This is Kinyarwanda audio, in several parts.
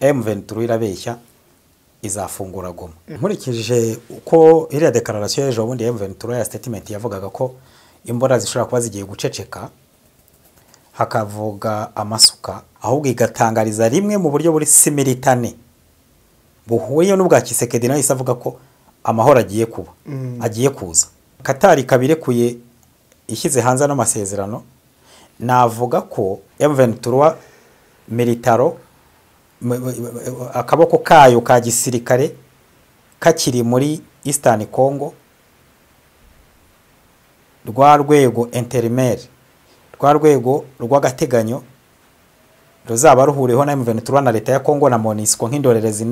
M23 irabeshya izafungura Goma. Nkurikije uko iriya declaration y'ejo bundi M23 ya statement yavugaga ko imbora zishobora kuba zigiye guceceka, hakavuga amasuka, ahubwo igatangariza rimwe mu buryo buri similitane buhuye n'ubwa Kisekedi nayo isavuga ko amahoro agiye kuba, agiye kuza. Katari kabirekuye ishyize hanze n'amasezerano, navuga ko M23 militaro akaboko kayo ka gisirikare kakiri muri Eastern Congo, rwa rwego intermere, rwa rwego rw'agateganyo ruzaba ruhuriyeho na M23 na leta ya Congo na MONUSCO nk'indorerezi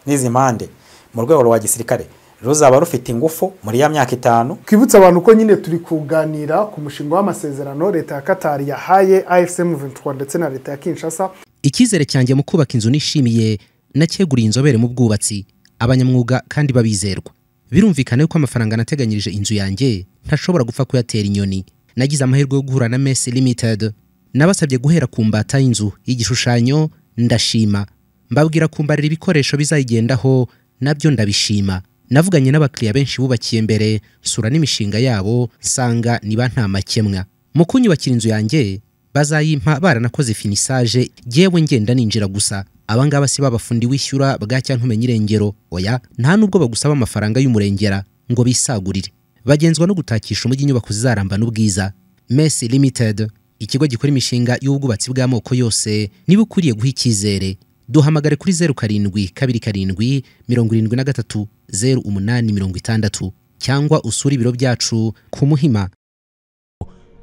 n'izi mpande mu rwego rwa gisirikare, ruzaba rufite ingufu muri ya myaka 5. Kwibutsa abantu ko nyine turi kuganira ku mushinga w'amasezerano leta ya Qatar yahaye AFC M23 ndetse na leta ya Kinshasa. Ikizere cyanjye mu kubaka inzu nishimiye nacyeguriye inzobere mu bwubatsi, abanyamwuga kandi babizerwa. Birumvikana ko amafaranga nateganyirije inzu yanjye ntashobora gupfa kuyatera inyoni. Nagize amahirwe yo guhura na Messi Limited, nabasabye guhera ku mbata y'inzu y'igishushanyo, ndashima. Mbabwira kumbarira ibikoresho bizayigendaho, nabyo ndabishima. Navuganye n'abakiriya benshi bubakiye mbere, sura n'imishinga yabo, nsanga niba nta makemwa. Mu kunyubakira inzu yanjye bazayimpa baranakoze finissage, jewe ngenda ninjira gusa. Abangaba si babafundi wishyura bwacya ntumenye irengero, oya nta nubwo bagusaba amafaranga y'umurengera ngo bisagurire. Bagenzwa no gutakisha umujyi inyubako zizaramba n'ubwiza. Messi Limited, ikigo gikora imishinga y'ubwubatsi bw'amoko yose, niba ukuriye guha icyizere, duhamagare kuri 0727730860 cyangwa usura ibiro byacu ku Muhima.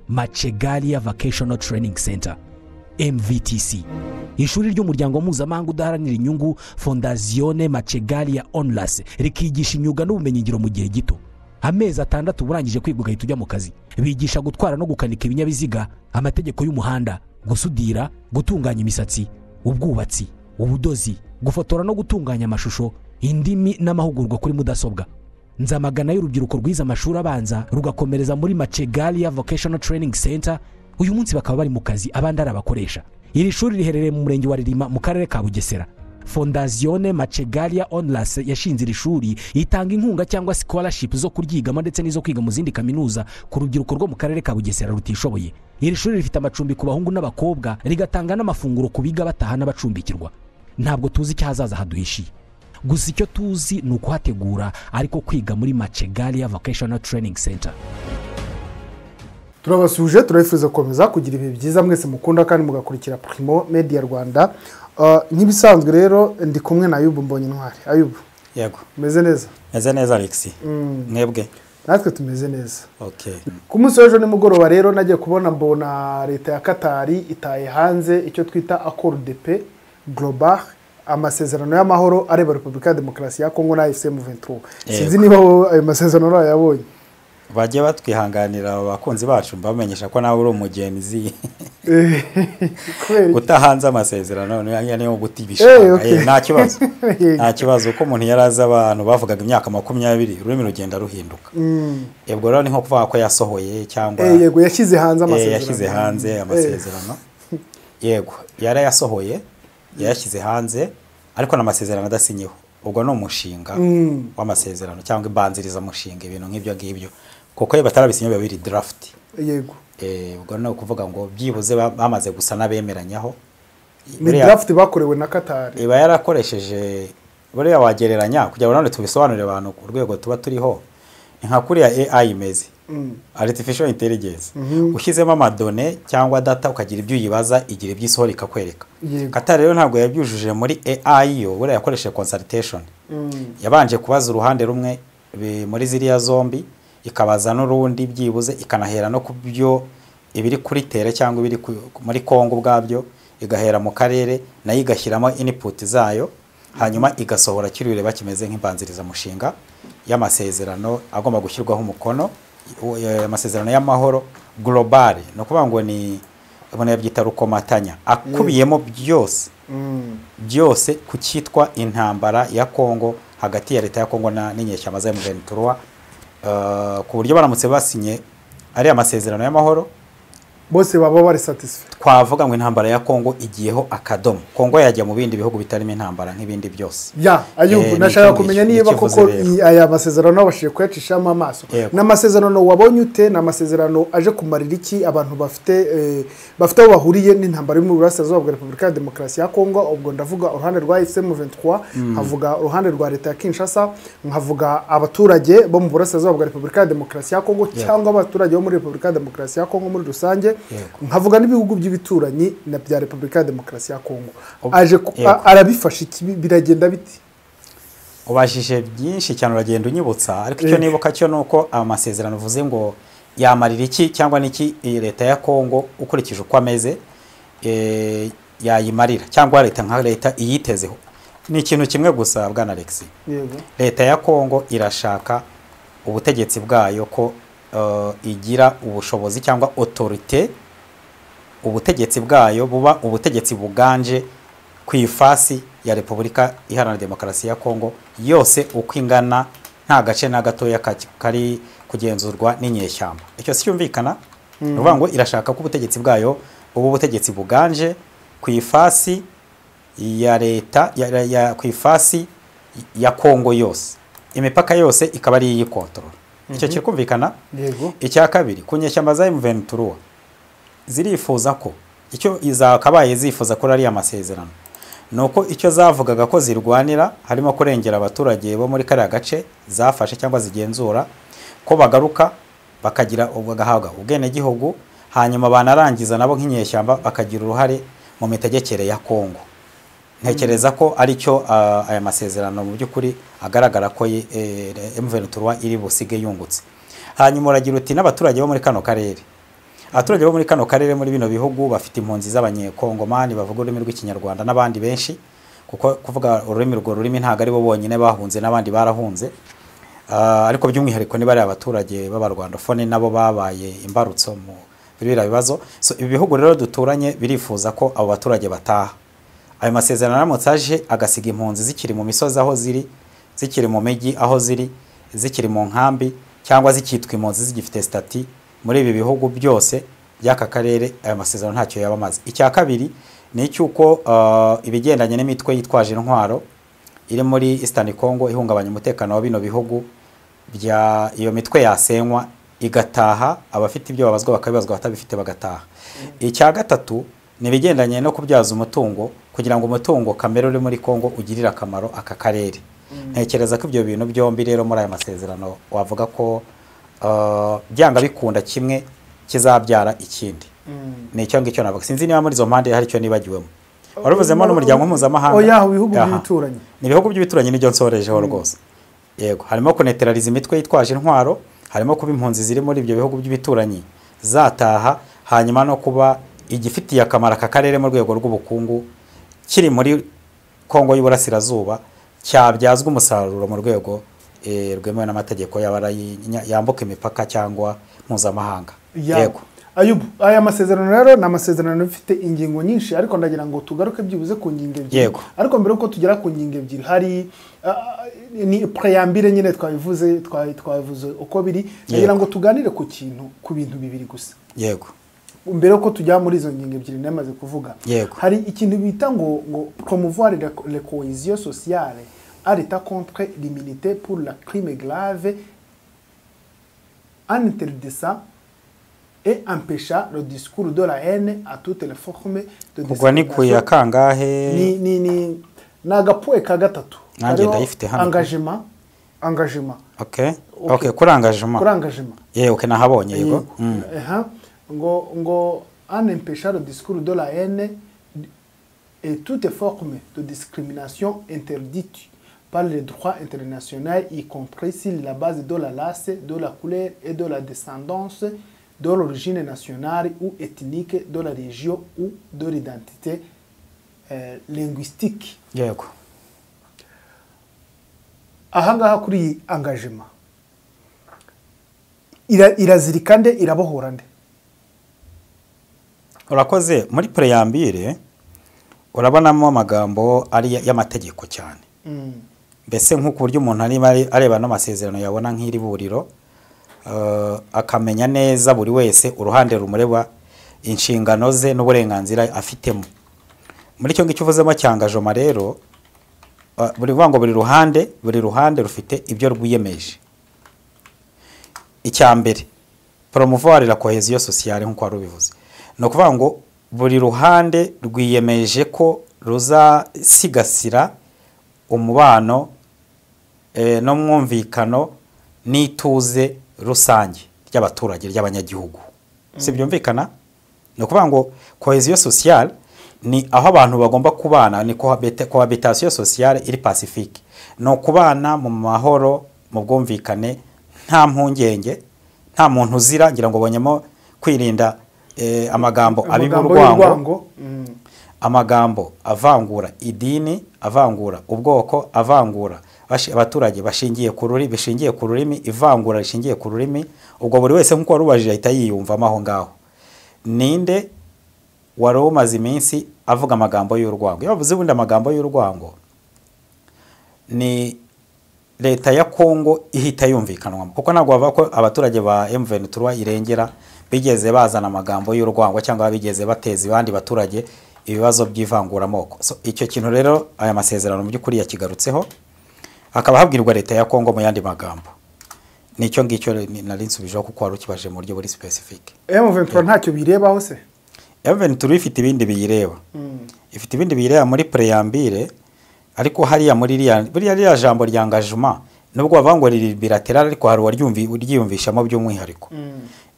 Machegalia Vocational Training Center MVTC, ishuri ry'umuryango mpuzamahanga udaharanira inyungu Fondazione Machegalia Onlus, rikigisha imyuga n'ubumenyingiro mu gihe gito. Amezi 6 burangije kwiga ugahita ujya mu kazi. Bigisha gutwara no gukanika ibinyabiziga, amategeko y'umuhanda, gusudira, gutunganya imisatsi, ubwubatsi, ubudozi, gufotora no gutunganya amashusho, indimi n'amahugurwa kuri mudasobwa. Nzamagana y'urubyiruko rwiza amashuri abanza rugakomereza muri Machegalia Vocational Training Center. Uyu munsi bakaba bari mu kazi, abandi arabakoresha. Iri shuri riherereye mu murenge wa Ririma mu karere ka Bugesera. Fondazione Machegalia Onlus yashinze iri shuri, itanga inkunga cyangwa scholarship zo kuryigamo ndetse n'izo kwiga mu zindi kaminuza ku rubyiruko rwo mu karere ka Bugesera rutishoboye. Iri shuri rifite amacumbi ku bahungu n'abakobwa, rigatanga n'amafunguro ku biga batahana bacumbikirwa. Ntabwo tuzi icyo hazaza haduhishiye, gusa icyo tuzi ni ukuhategura, ariko kwiga muri Machegalia Vocational Training Center. Turabasuje, turayifuza komeza kugira ibihe byiza mwese mukunda kandi mugakurikira Primo Media Rwanda. Nkibisanzwe rero ndi kumwe na Ayubu Mbonyintwari. Ayubu, Yego. Meze neza? Meze neza Alex. Mwebwe? Natwe tumeze neza. Okay. Ku munsi w'ejo nimugoroba rero nagiye kubona mbona leta ya Qatar itaye hanze icyo twita Accord de Paix Global, amasezerano y'amahoro areba Repubulika ya Demokarasi ya Kongo na AFC M23. Sinzi niba ayo masezerano yabonye. Bagiye batwihanganira abakunzi bacu mbamenyesha ko nawe uri umugenzi utahanze amasezerano niyo gutibisha. Nta kibazo uko umuntu yaraza abantu bavugaga imyaka 20 ururimi rugenda ruhinduka. Yebwo rero ni nko kuvuga ko yasohoye cyangwa yego yashyize hanze amasezerano. Yashyize hanze amasezerano. Yego yara yasohoye, yashyize hanze ariko n'amasezerano adasinyeho. Ubwo no umushinga w'amasezerano cyangwa ibanziriza mushinga ibintu nk'ibyo ngibyo, kuko ye batarabisinye babiri draft. Yego. Ubwo no kuvuga ngo byibuze bamaze gusa nabemeranyaho. Ni draft bakorewe na Qatar. Iba yarakoresheje buriya wagereranya kugira ngo none tubisobanurire abantu ku rwego tuba turiho. Nka kuri ya AI imeze. Artificial intelligence. Ushyizemo amadone cyangwa data ukagira ibyo uyibaza igira ibyisohora ikakwereka. Qatar rero ntabwo yabyujuje muri AI yo, buriya yakoresheje consultation. Yabanje kubaza uruhande rumwe muri ziriya zombi, ikabaza n'urundi byibuze, ikanahera no kubyo ibiri kuri tere cyangwa ibiri muri Kongo bwabyo, igahera mu karere nayo igashyiramo input zayo, hanyuma igasohora kirire bakimeze nk'imbanziriza mushinga y'amasezerano agomba gushyirwaho umukono, amasezerano y'amahoro global. No kuvuga ngo ni abone yabyita rukomatanya akubiyemo byose ku cyitwa intambara ya Kongo hagati ya leta ya Kongo n'inyeshyamba za M23, ku buryo baramutse basinye ari amasezerano y'amahoro bose baba bari satisfied. twavuga ngo intambara ya Kongo igiyeho akadomo. Kongo yajya mu bindi bihugu bitarimo intambara nk'ibindi byose. Ya Ayubu nashaka kumenya niba koko aya masezerano bashije kuyacishamo amaso. N'amasezerano wabonye ute? N'amasezerano aje kumarira iki abantu bafite aho bahuriye n'intambara yo mu burasirazuba bwa Repubulika ya Demokarasi ya Kongo? Ubwo ndavuga uruhande rwa M23, nkavuga uruhande rwa leta ya Kinshasa, nkavuga abaturage bo mu burasirazuba bwa Repubulika ya Demokarasi ya Kongo cyangwa abaturage bo muri Repubulika ya Demokarasi ya Kongo muri rusange, nkavuga n'ibihugu by'ibituranyi na bya Repubulika ya Demokarasi ya Kongo. Aje arabifasha iki, biragenda biti? Ubashije byinshi cyane uragenda unyibutsa, ariko icyo nibuka cyo nuko amasezerano uvuze ngo yamarira iki cyangwa niki leta ya Kongo ukurikije uko ameze yayimarira cyangwa leta nka leta iyitezeho. Ni ikintu kimwe gusa bwana Alex. Leta ya Kongo irashaka ubutegetsi bwayo ko igira ubushobozi cyangwa autorité, ubutegetsi bwayo buba ubutegetsi buganje ku ifasi ya Repubulika Iharanira Demokarasi ya Kongo yose uko ingana, nta gace na gatoya kari kugenzurwa n'inyeshyamba. Icyo si cyumvikana. Uvuga ngo irashaka ko ubutegetsi bwayo ubu butegetsi buganje ku ifasi ya leta ku ifasi ya Kongo yose, imipaka yose ikaba ari iyi control. Icyo kirikumvikana. Icya kabiri, kunyeshyamba za M23 zirifuza ko icyo izakabaye zifuza ko ari amasezerano nuko icyo zavugaga ko zirwanira harimo kurengera abaturage bo muri kariya gace zafashe cyangwa zigenzura, ko bagaruka bakagira ubagahaga ubwene gihugu, hanyuma banarangiza nabo nk'inyeshyamba bakagira uruhare mu mitegekere ya Kongo. Ntekereza ko ari cyo aya masezerano mu by'ukuri agaragara ko M23 iri busige yungutse. Hanyuma uragira uti n'abaturage bo muri kano karere, abaturage bo muri kano karere muri bino bihugu bafite impunzi z'abanyekongomani bavuga ururimi rw'ikinyarwanda n'abandi benshi, kuko kuvuga ururimi rwo rurimi ntago ari bo bonyine bahunze, n'abandi barahunze. Ariko by'umwihariko ni bari abaturage b'abarwandofone nabo babaye imbarutso mu birira bibazo. So ibi bihugu rero duturanye birifuza ko abo baturage bataha. Ayo masezerano aramutsaje agasiga impunzi zikiri mu misozi aho ziri, zikiri mu meji aho ziri, zikiri mu nkambi cyangwa zikitwa impunzi zigifite stati muri ibi bihugu byose by'aka karere. Ayo masezerano ntacyo yabamaze. Icya kabiri ni cyuko ibigendanye n'imitwe yitwaje intwaro iri muri Eastern Congo ihungabanya umutekano wa bino bihugu bya iyo mitwe yasenywa igataha, abafite ibyo babazwa bakabibazwa, batabifite bagataha. Icya gatatu ni bigendanye no kubyaza umutungo kugira ngo umutungo kamere uri muri Kongo ugirira akamaro aka karere. Ntekereza ko ibyo bintu byombi rero muri aya masezerano wavuga ko byanga bikunda kimwe kizabyara ikindi. Ni icyo ngicyo navuga. Sinzi niba muri zo mpande hari icyo nibagiwemo. Waruvuzemo n'umuryango mpuzamahanga. Oya, ibihugu by'ibituranyi. Ni ibihugu by'ibituranyi n'ibyo nsorejeho rwose. Yego, harimo kuneteraliza imitwe yitwaje intwaro, harimo kuba impunzi ziri muri ibyo bihugu by'ibituranyi zataha, hanyuma no kuba igifitiye akamaro aka karere mu rwego rw'ubukungu kiri muri Kongo y'Uburasirazuba cyabyazwa umusaruro mu rwego rwemewe n'amategeko yambuka imipaka cyangwa mpuzamahanga. Yego. Ayubu, aya masezerano rero ni amasezerano afite ingingo nyinshi, ariko ndagira ngo tugaruke byibuze ku ngingo ebyiri. Ariko mbere uko tugera ku ngingo ebyiri hari ni preambire nyine twabivuze uko biri, ndagira ngo tuganire ku bintu bibiri gusa. Yego. Mbere uko tujya muri izo ngingo ebyiri namaze kuvuga. Hari ikintu bita ngo promouvoir la cohésion sociale à l'état contre l'immunité pour la crime grave en interdisant et empêcha le discours de la haine à toutes les formes de discrimination. Kangahe ni nagapoe ka gatatu. Engagement. Okay, kuri engagement. Okay, nahabonye yego. Ngo en empêcha le discours de la haine et toutes formes de discrimination interdites par le droit international, y compris sur la base de la race, de la couleur et de la descendance, de l'origine nationale ou ethnique, de la région ou de l'identité linguistique. Yego. Ahangaha kuri engagement irazirikande irabohorande. Urakoze. Muri preambire urabonamo amagambo ari y'amategeko cyane. Mbese nk'uko buryo umuntu areba n'amasezerano yabona nk'iri buriro akamenya neza buri wese uruhande rumureba inshingano ze n'uburenganzira afitemo. Muri cyo ngicyo uvuzemo cyangajoma rero buri vango buri ruhande rufite ibyo rwiyemeje. Icyambere promouvoir la cohésion sociale nko rubivuze. No kuvuga ngo buri ruhande rwiyemeje ko ruzasigasira umubano no mwumvikano n'ituze rusange ry'abaturage ry'abanyagihugu. Si byumvikana? No kuvuga ngo cohésion sociale ni aho abantu bagomba kubana, ni cohabitation sociale iri pacifique. No kubana mu mahoro mu bwumvikane nta mpungenge, nta muntu uzira, ngira ngo bonyemo kwirinda amagambo abib'urwango, amagambo avangura idini, avangura ubwoko, avangura abaturage bashingiye ku rurimi, ivangura rishingiye ku rurimi. Ubwo buri wese nkuko warubajije ahita yiyumvamo aho ngaho. Ninde wari umaze iminsi avuga amagambo y'urwango? Iyo bavuze ubundi amagambo y'urwango ni leta ya Kongo ihita yumvikanwa, kuko ntabwo bavuga ko abaturage ba M23 irengera bigeze bazana amagambo y'urwango cyangwa bigeze bateza abandi baturage ibibazo by'ivangura amoko. So icyo kintu rero aya masezerano mu by'ukuri yakigarutseho, akaba habwirwa leta ya Kongo mu yandi magambo. Nicyo ngicyo nari nsubijeho kuko wari ukibaje mu buryo buri specific. M23 ntacyo birebaho se? M23 ifite ibindi biyireba. Ifite ibindi biyireba muri preambire, ariko hariya muri riya jambo rya engagement nubwo bavuga riri bilateral, ariko hari waryumvishamo by'umwihariko.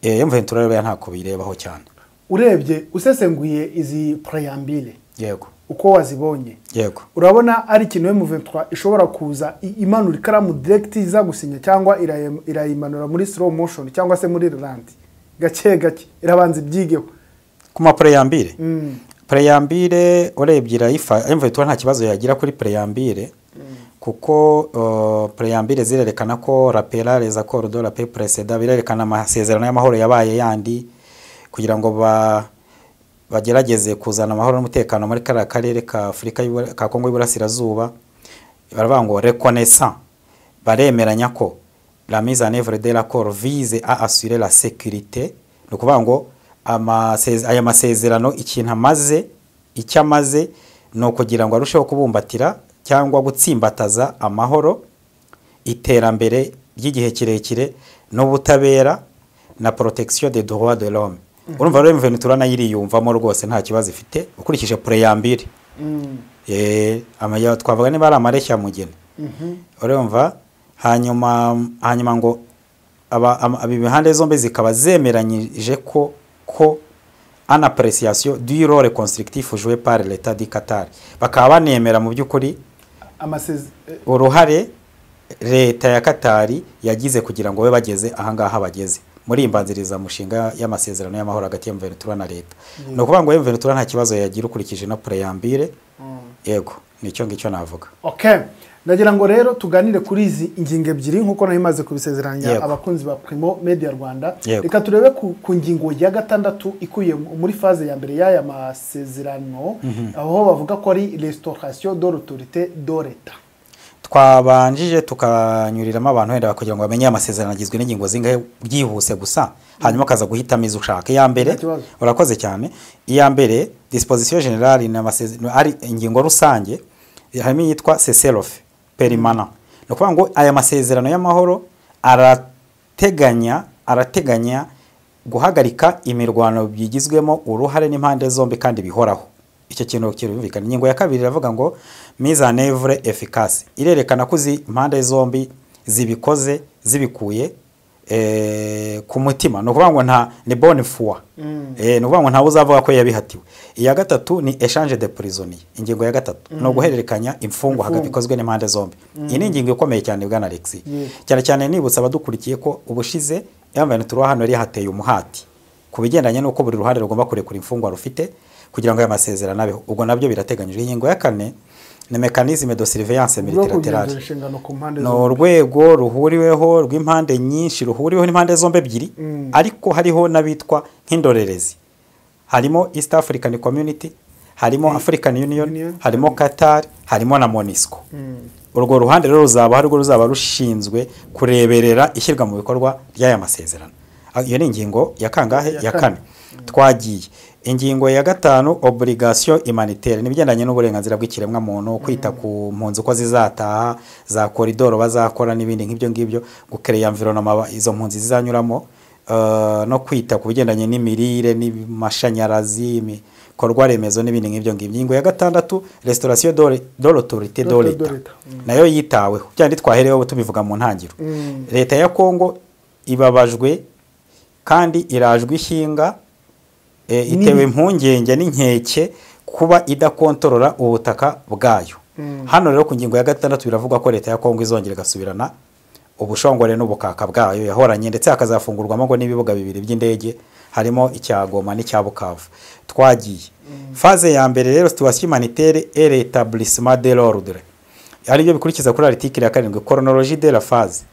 M23 rero ntako birebaho cyane. Urebye usesenguye izi preambire, yego, uko wazibonye, yego, urabona ari ikintu M23 ishobora kuza imanura ikaramu direct iza gusinya, cyangwa irayimanura muri slow motion cyangwa se muri ralenti gake irabanza ibyigeho ku ma preambire. Preambire urebye M23 nta kibazo yagira kuri preambire, kuko preambire zirerekana ko rappela les accords de la paix précédents, birerekana amasezerano y'amahoro yabaye yandi kugira ngo bagerageze kuzana amahoro n'umutekano muri karere ka Afrika ka Kongo y'Iburasirazuba. Baravuga ngo reconnaissant, baremeranya ko la mise en œuvre de l'accord vise à assurer la sécurité. No kuvuga ngo aya masezerano ikintu amaze no kugira ngo arusheho kubumbatira cyangwa gutsimbataza amahoro, iterambere ry'igihe kirekire n'ubutabera na protection des droits de l'homme. Urumva rero M23 nayiriyumvamo rwose nta kibazo ifite ukurikije preambire. Amaya twavuga niba ari amareshya mugeni. Urumva hanyuma ngo abibihande zombe zikaba zemeranyije ko en appréciation du rôle constructif joué par l'État du Qatar. Bakaba banemera mu by'ukuri uruhare leta ya Katari yagize kugira ngo we bageze ahangaha bageze muri imbanziriza mushinga y'amasezerano y'amahoro hagati ya M23 na leta. No kuvuga ngo M23 nta kibazo yagira ukurikije na preambire. Yego, nicyo ngicyo navuga. Okay, ndagira ngo rero tuganire kuri izi ingingo ebyiri nkuko nahimaze kubisezeranya abakunzi ba Primo Media Rwanda. Reka turebe ku ngingo ya gatandatu ikuye muri phase ya mbere y'aya masezerano, aho bavuga ko ari restauration de l'autorité de l'État. Twabanjije tukanyuriramo abantu wenda kugira ngo bamenye amasezerano agizwe n'ingingo zingahe byihuse gusa, hanyuma kaza guhitamo izo ushaka. Iya mbere urakoze cyane. Iya mbere disposition générale n'amasezerano ari ingingo rusange, harimo yitwa cessez-le-feu permanent. No kuvuga ngo aya masezerano y'amahoro arateganya guhagarika imirwano byigizwemo uruhare n'impande zombi kandi bihoraho. Icyo kintu kirumvikana. Ingingo ya kabiri iravuga ngo mise en œuvre efficace, irerekana ko impande zombi zibikoze zibikuye ku mutima. No kuvuga ngo nta ni bonne foi. No kuvuga ngo nta uzavuga ko yabihatiwe. Iya gatatu ni échange de prisonniers. Ingingo ya gatatu no guhererekanya imfungwa hagati bikozwe n'impande zombi. Iyi ni ingingo ikomeye cyane bwana Alex. Cyane nibutsa abadukurikiye ko ubushize M23 hano yari hateye umuhati kubigendanye nuko buri ruhande rugomba kurekura imfungwa rufite kugira ngo aya masezerano abeho. Ubwo nabyo birateganyijwe. Ingingo ya kane ni mécanisme de surveillance multilatérale. No rwego ruhuriweho rw'impande nyinshi, ruhuriweho n'impande zombe ebyiri, ariko hariho nabitwa nk'indorerezi. Harimo East African Community, harimo African Union, harimo Qatar, harimo na MONUSCO. Urwo ruhande rero ruzaba rushinzwe kureberera ishyirwa mu bikorwa ry'aya masezerano. Iyo ni ingingo ya kangahe? Ya kane. twagiye ingingo ya 5 obligation humanitaire nibigendanye n'uburenganzira bw'ikiremwa muntu kwita ku mpunzi uko zizataha za koridoro bazakora n'ibindi nk'ibyo ngibyo gukereya environnement izo mpunzi zizanyuramo no kwita ku bigendanye n'imirire n'amashanyarazi korwa remezo n'ibindi nk'ibyo ngibyo. Ingingo ya 6 restauration de l'autorité de l'État nayo yitaweho cyandi twahereyeho tubivuga mu ntangiro. Leta ya Kongo ibabajwe kandi irajwe ishinga itewe impungenge n'inkeke kuba idakontorora ubutaka bwayo. Hano rero ku ngingo ya 6 biravuga ko leta ya Kongo izongera gasubirana ubushongore n'ubukaka bwayo yahoranye ndetse hakazafungurwamo ngo n'ibibuga bibiri by'indege harimo icya Goma n'icya Bukavu. Twagiye phase ya mbere rero situation humanitaire et l'établissement de l'ordre ari byo bikurikiza kuri article ya 7 chronologie de la phase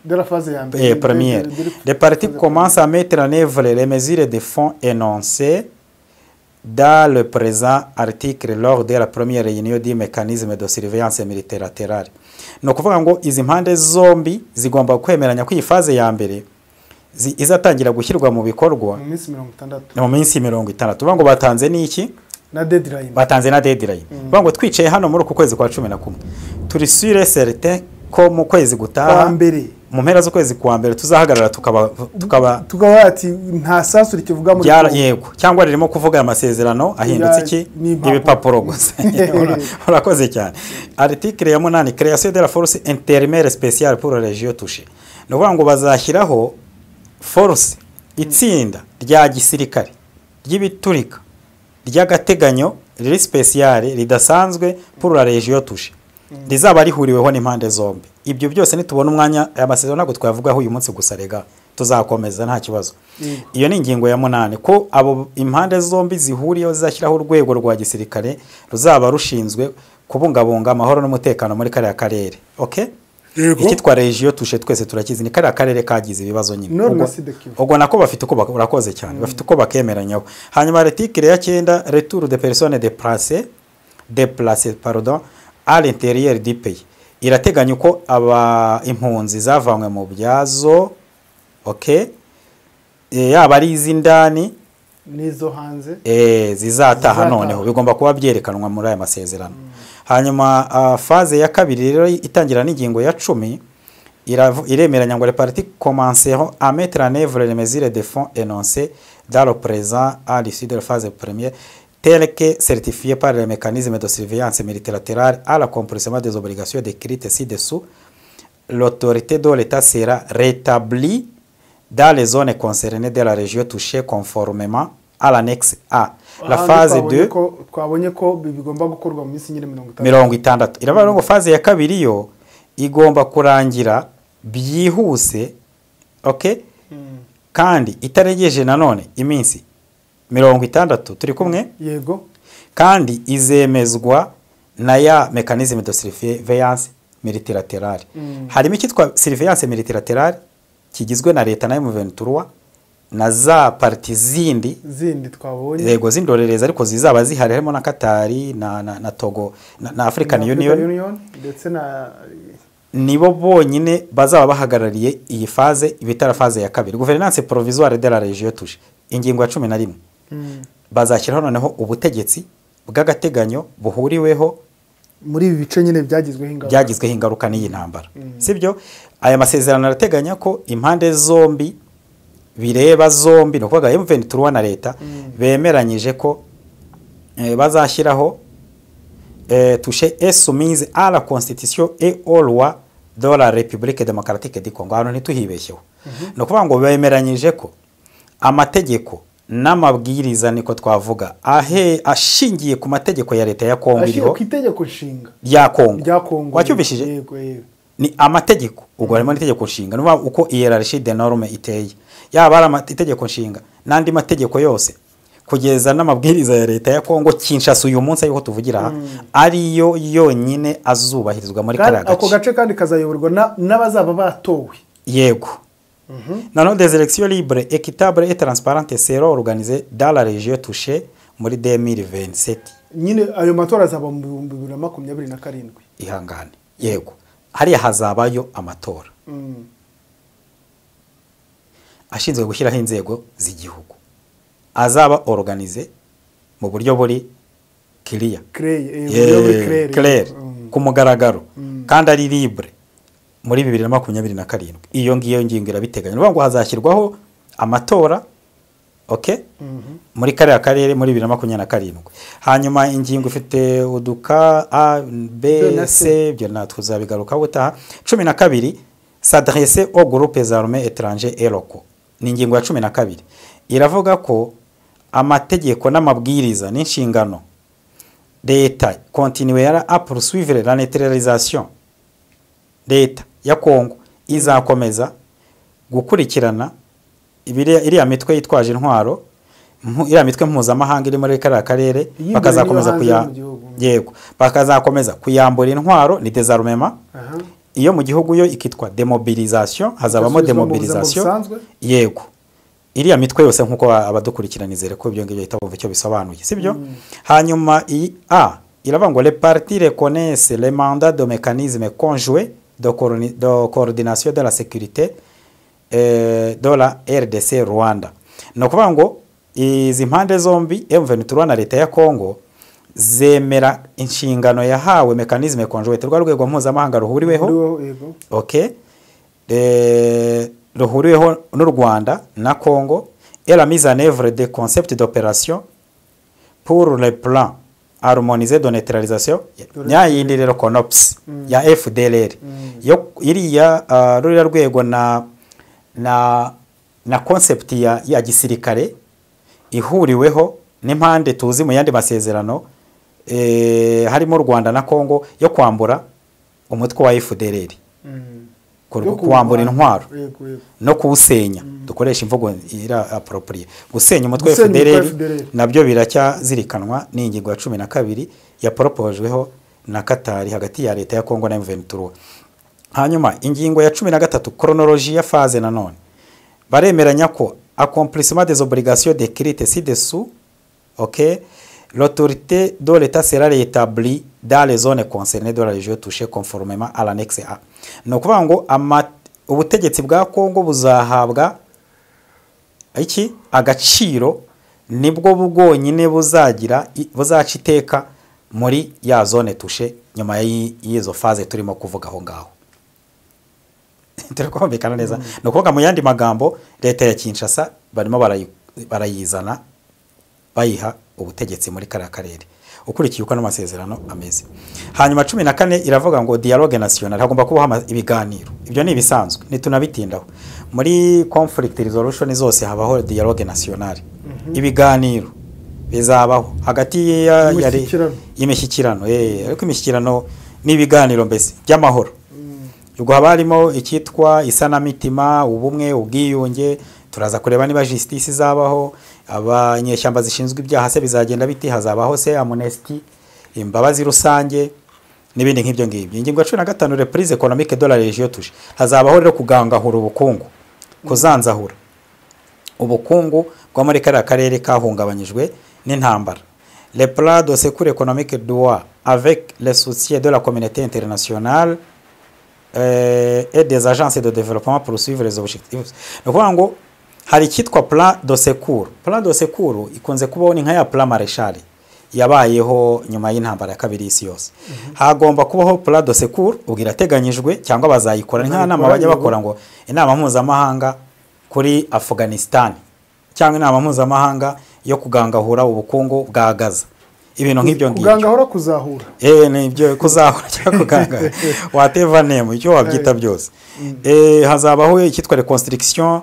de la phase ya mbere première. Les parties commencent à mettre en œuvre les mesures de fond énoncées dans le présent article lors de la première réunion du mécanisme de surveillance multilatérale. No kuvuga ngo izi mpande zombi zigomba kwemeranya ko iyi phase ya mbere izatangira gushyirwa mu bikorwa mu minsi 60. Tuvuga ngo batanze n'iki na deadline, batanze na deadline. Tuvuga ngo twicaye hano muri uku kwezi kwa 11 turi sûr certain ko mu kwezi gutaha mu mpera zo kwezi kwa mbere tuzahagarara tukaba ati nta sasu rikivuga muri yego cyangwa ririmo kuvuga amasezerano ahindutse iki ibipapuro gusa. Urakoze cyane. Article ya 8 création de la force intérimaire spéciale pour les régions touchées. No kuvuga ngo bazashyiraho force itsinda rya gisirikare ry'ibiturika ry'agateganyo riri spéciale ridasanzwe pour la région touchée rizaba rihuriweho n'impande zombi. Ibyo byose nitubona umwanya amasezerano nako twavugaho uyu munsi gusa rega tuzakomeza nta kibazo. Iyo ni ingingo ya 8 ko abo impande zombi zihuriyeho zizashyiraho urwego rwa gisirikare ruzaba rushinzwe kubungabunga amahoro n'umutekano muri kare akarere. Okay? Iki twa region tushe twese turakizi ni kare akarere kagize ibibazo nyine. Ubwo nako bafite uko urakoze cyane bafite uko bakemeranyaho. Hanyuma article ya 9 retour de personnes déplacées pardon à l'intérieur du pays. Irateganya uko aba impunzi zavanywe mu byazo okay yaba ari izindani nizo hanze zizataha noneho bigomba kuba byerekanwa muri aya masezerano. Hanyuma phase ya 2 rero itangira n'ingingo ya 10 iremeranya ngo les parties commenceront à mettre en œuvre les mesures de fond énoncées dans le présent à l'issue de la phase première tel que certifié par le mécanisme de surveillance multilatérale à l'accomplissement des obligations décrites ci-dessous. L'autorité de l'État sera rétablie dans les zones concernées de la région touchée conformément à l'annexe A. La phase 2 twabonye ko bigomba gukorwa mu minsi nyine 60. Iravuga ngo phase ya 2 yo igomba kurangira byihuse okay kandi itaregeje nanone iminsi 60 turi kumwe yego kandi izemezwa na ya mécanisme de surveillance multilatérale. Harimo ikitwa surveillance multilatérale kigizwe na leta na M23 na za parti zindi twabonye yego zindorereza ariko zizaba zihari harimo na Katari na Togo na African Union ndetse na nibo bonyine bazaba bahagarariye iyi phase ibitara phase ya 2 gouvernance provisoire de la région touche. Ingingo ya 11 bazashyiraho noneho ubutegetsi bw'agateganyo buhuriweho muri ibi bice nyine byagizweho ingaruka n'iyi ntambara. Sibyo aya masezerano arateganya ko impande zombi bireba zombi no kuvuga M23 na leta bemeranyije ko bazashyiraho touché est soumise à la constitution et aux lois de la République démocratique du Congo. Hano ntituhibeshyeho no kuvuga ngo bemeranyije ko amategeko n'amabwiriza niko twavuga ashingiye ku mategeko ya leta ya Kongo iriho ku itegeko nshinga ya Kongo wacyubishije ni amategeko ubwo harimo itegeko nshinga no uko hiérarchie des normes iteye yaba ari amategeko nshinga nandi mategeko yose kugeza n'amabwiriza ya leta ya Kongo Kinshasa uyu munsi ayo tuvugira ariyo yonyine azubahirizwa muri karagace ako gace kandi kazayoborwa n'abazaba batowe yego. Non, des élections libres, équitables et transparentes seront organisées dans la région touchée muri 2027. Nyine ayo matora azaba mu 2027. Ihangane. Yego. Hari hazabayo amatora. Ashinzwe gushyiraho inzego z'igihugu. azaba organize mu buryo buri clear clair ku mugaragaro kandi ari libre muri 2027. Iyo ngingo irabiteganya ngo hazashyirwaho amatora okay muri kariya karere muri 2027. Hanyuma ingingo ifite uduka A B C byo natwe tuzabigaruka butaha. 12 s'adresser aux groupes armés étrangers et locaux. Ni ingingo ya 12 iravuga ko amategeko n'amabwiriza n'inshingano leta continuera à poursuivre la neutralisation. Leta ya Kongo izakomeza gukurikirana iriya mitwe yitwaje intwaro, iriya mitwe mpuzamahanga iri muri kariya karere, bakazakomeza bakazakomeza kuyambura intwaro ni désarmement. Iyo mu gihugu yo ikitwa demobilisation, hazabamo demobilisation. Yego iriya mitwe yose nkuko abadukurikiranizere ko ibyo ngibyo itabumva icyo bisobanuye, sibyo? Hanyuma iravuga ngo les partis reconnaissent les mandats de mécanisme conjoint de coordination de la sécurité de la RDC Rwanda. No kuvuga ngo izi mpande zombi M23 na leta ya Kongo zemera inshingano yahawe mécanisme conjoint rwa rwego mpuzamahanga ruhuriweho okay ruhuriweho n'u Rwanda na Congo et la mise en œuvre des concepts d'opération pour le plan harmonisé de neutralisation ya yindi rero CONOPS ya FDLR yo iriya rurira rwego na concept ya gisirikare ihuriweho n'impande tuzi mu yandi masezerano harimo Rwanda na Congo yo kwambura umutwe wa FDLR kuwambura intwaro no kuwusenya. Dukoresha imvugo ira appropriate gusenya umutwe wa FDLR nabyo biracyazirikanwa n'ingingo ya 12 ya proposweho na Katari hagati ya leta ya Kongo na M23. Hanyuma ingingo ya 13 chronologie ya phase nanone baremeranya ko accomplissement des obligations décrites ci-dessous OK l'autorité de l'État sera rétablie dans les zones concernées de la région touchée conformément à l'annexe A. No kuvuga ngo ubutegetsi bwa Kongo buzahabwa iki agaciro nibwo bugonyine buzaca iteka muri ya zone touchée nyuma y'izo phase turimo kuvuga aho ngaho. Turakomekana neza. No kuvuga mu yandi magambo leta ya Kinshasa barimo barayizana bayiha ubutegetsi muri karere ukurikiye uko n'amasezerano ameze. Hanyuma 14 iravuga ngo dialogue national hagomba kubaho ibiganiro. Ibyo ni ibisanzwe nitunabitindaho muri conflict resolution zose habaho dialogue national. Ibiganiro bizabaho hagati y'imishyikirano ariko imishyikirano ni ibiganiro mbese by'amahoro. Ubwo habarimo ikitwa isanamitima, ubumwe, ubwiyunge. Turaza kureba niba justice izabaho, abanyeshyamba zishinzwe ibyaha se bizagenda biti, hazabaho se amnesty, imbabazi rusange n'ibindi nk'ibyo ngibyo. Ingingo ya 15 reprise économique de la région touche, hazabaho rero kugangahura ubukungu, kuzanzahura ubukungu bwa muri karere kahungabanyijwe n'intambara. Le plan de sécurité économique doit avec le soutien de la communauté internationale et des agences de développement poursuivre les objectifs. Nukuvuga ngo hari kitwa plan de secours. Plan de secours ikunze kubaho ni nka ya plan Marshall yabayeho nyuma y'intambara ya kabiri y'isi yose. Hagomba kubaho plan de secours ubwirateganyijwe cyangwa bazayikora nka nama bajya bakora ngo inama mpuzamahanga kuri Afghanistan cyangwa inama mpuzamahanga yo kugangahura ubukungu bwa Gaza. Ibintu nk'ibyo ngibyo kugangahura kuzahura nibyo kuzahura cyangwa kuganga whatever name icyo wabyita byose. Hazabaho ikitwa reconstruction,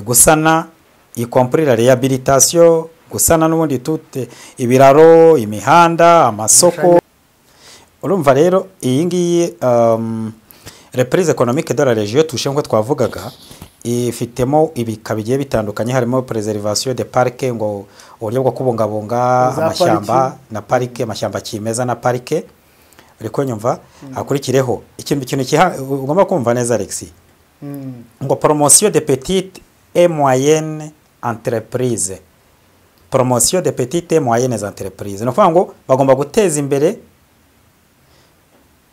gusana, y compris la réhabilitation, gusana n'ubundi tute ibiraro, imihanda, amasoko. Urumva rero iyi ngiyi reprise économique de la région touche nko twavugaga ifitemo ibikabigiye bitandukanye, harimo preservation de parc ngo uburyo bwo kubungabunga amashyamba na parike, amashyamba kimeza na parike. Ariko nyumva akurikireho ikintu ugomba kumva neza Alexis, ngo promotion de petites et moyennes entreprises, promotion de petites et moyennes entreprises. No kuvuga ngo bagomba guteza imbere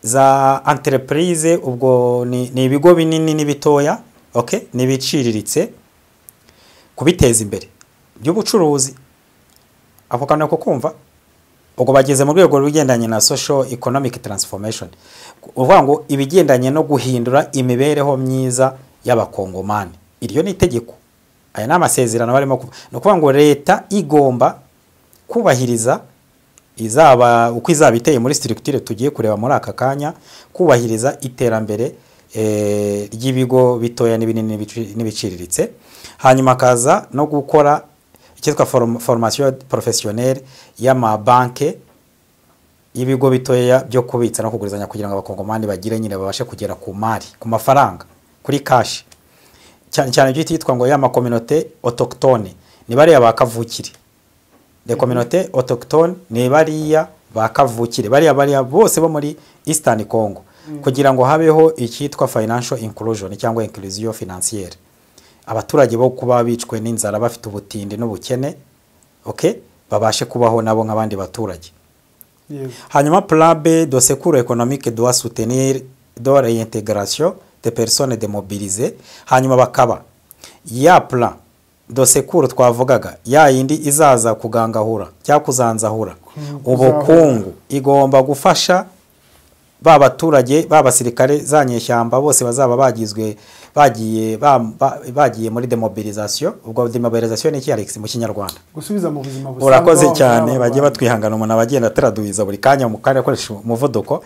za entreprise, ubwo ni ibigo binini n'ibitoya, okay, nibiciriritse kubiteza imbere by'ubucuruzi. Ako kantu ko kumva ubwo bageze mu rwego rw'igendanye na social economic transformation, uvuga ngo ibigendanye no guhindura imibereho myiza y'abakongomani. Iryo ni itegeko, aya ni amasezerano barimo no kuvuga ngo leta igomba kubahiriza izaba uko izaba iteye muri structure tugiye kureba muri aka kanya, kubahiriza iterambere ry'ibigo bitoya n'ibinini n'ibiciriritse, hanyuma kaza no gukora icyitwa formation professionnelle y'amabanke y'ibigo bitoya byo kubitsa no kugurizanya kugira ngo abakongomani bagire nyine babashe kugera ku mari, ku mafaranga, kuri cash. Cyane cyane byo yitwa ngo y'ama communauté autochtone ni bariya bakavukire. Les communautés autochtones ni bariya bakavukire, bariya bose bo muri Eastern Congo, kugira ngo habeho icyitwa financial inclusion cyangwa inclusion financière. Abaturage bo kuba bicwe n'inzara bafite ubutindi n'ubukene, okay, babashe kubaho nabo nk'abandi baturage. Hanyuma plan B de secours économique doit soutenir de réintégration des personnes démobilisées. Hanyuma bakaba ya plan de secours twavugaga ya yindi izaza kugangahura cyangwa kuzanzahura ubukungu, igomba gufasha ba baturage b'abasirikare za nyeshyamba bose bazaba bagizwe bagiye muri demobilisation. Ubwo demobilisation ni iki Alex mu Kinyarwanda? Gusubiza mu buzima busanzwe. Urakoze cyane, bagiye batwihangana umuntu abagenda teraduiza buri kanya mu kanya akoresha umuvuduko.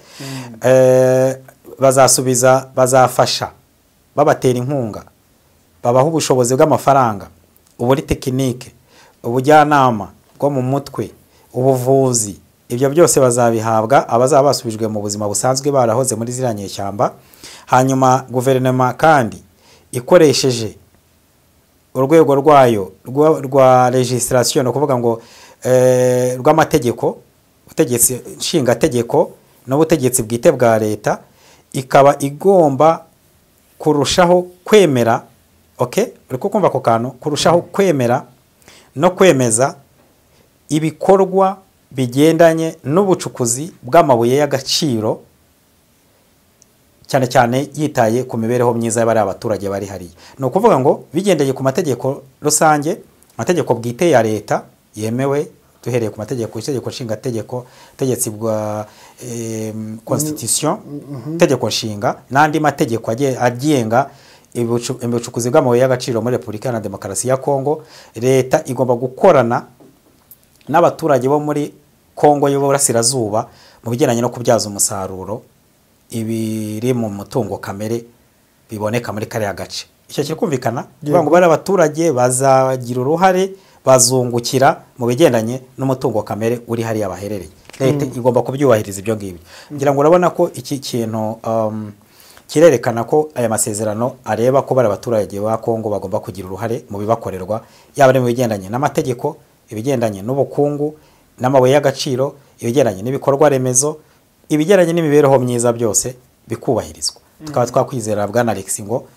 Bazasubiza, bazafasha, babatera inkunga, babaho ubushobozi bw'amafaranga, uburi tekinike, ubujyanama bwo mu mutwe, ubuvuzi. Ibyo byose bazabihabwa abazaba basubijwe mu buzima busanzwe barahoze muri ziranye cyamba. Hanyuma guverinoma kandi ikoresheje urwego rwayo rwa legislation, no kuvuga ngo rw'amategeko, ubutegetsi nshinga tegeko n'ubutegetsi bwite bwa leta, ikaba igomba kurushaho kwemera, okay, uriko kumva ko kantu, kurushaho kwemera no kwemeza ibikorwa bigendanye n'ubucukuzi bw'amabuye y'agaciro, cyane cyane yitaye ku mibereho myiza y'abari abaturage bari hariya. No kuvuga ngo bigendeye ku mategeko rusange, amategeko bwite ya leta yemewe, duhereye ku mategeko, itegeko nshinga tegeko, tegetse bwa constitution, tegeko nshinga n'andi mategeko agenga ibicukuzi bw'amabuye y'agaciro muri Repubulika ya Demokarasi ya Kongo. Leta igomba gukorana n'abaturage bo muri Kongo y'Uburasirazuba mu bijyanye no kubyaza umusaruro ibiri mu mutungo kamere biboneka muri kare agace. Icyo kirikumvikana kuvuga ngo bari abaturage bazagira uruhare, bazungukira mu bigendanye n'umutungo kamere uri hariya baherereye. Leta igomba kubyubahiriza ibyo ngibyo. Ngira ngo urabona ko iki kintu kirerekana ko aya masezerano areba ko bari abaturage ba Kongo bagomba kugira uruhare mu bibakorerwa, yaba mu bigendanye n'amategeko, ibigendanye n'ubukungu n'amabuye y'agaciro, ibigendanye n'ibikorwa remezo, ibigendanye n'imibereho myiza, byose bikubahirizwa. Tukaba twakwizera bwana Alex ngo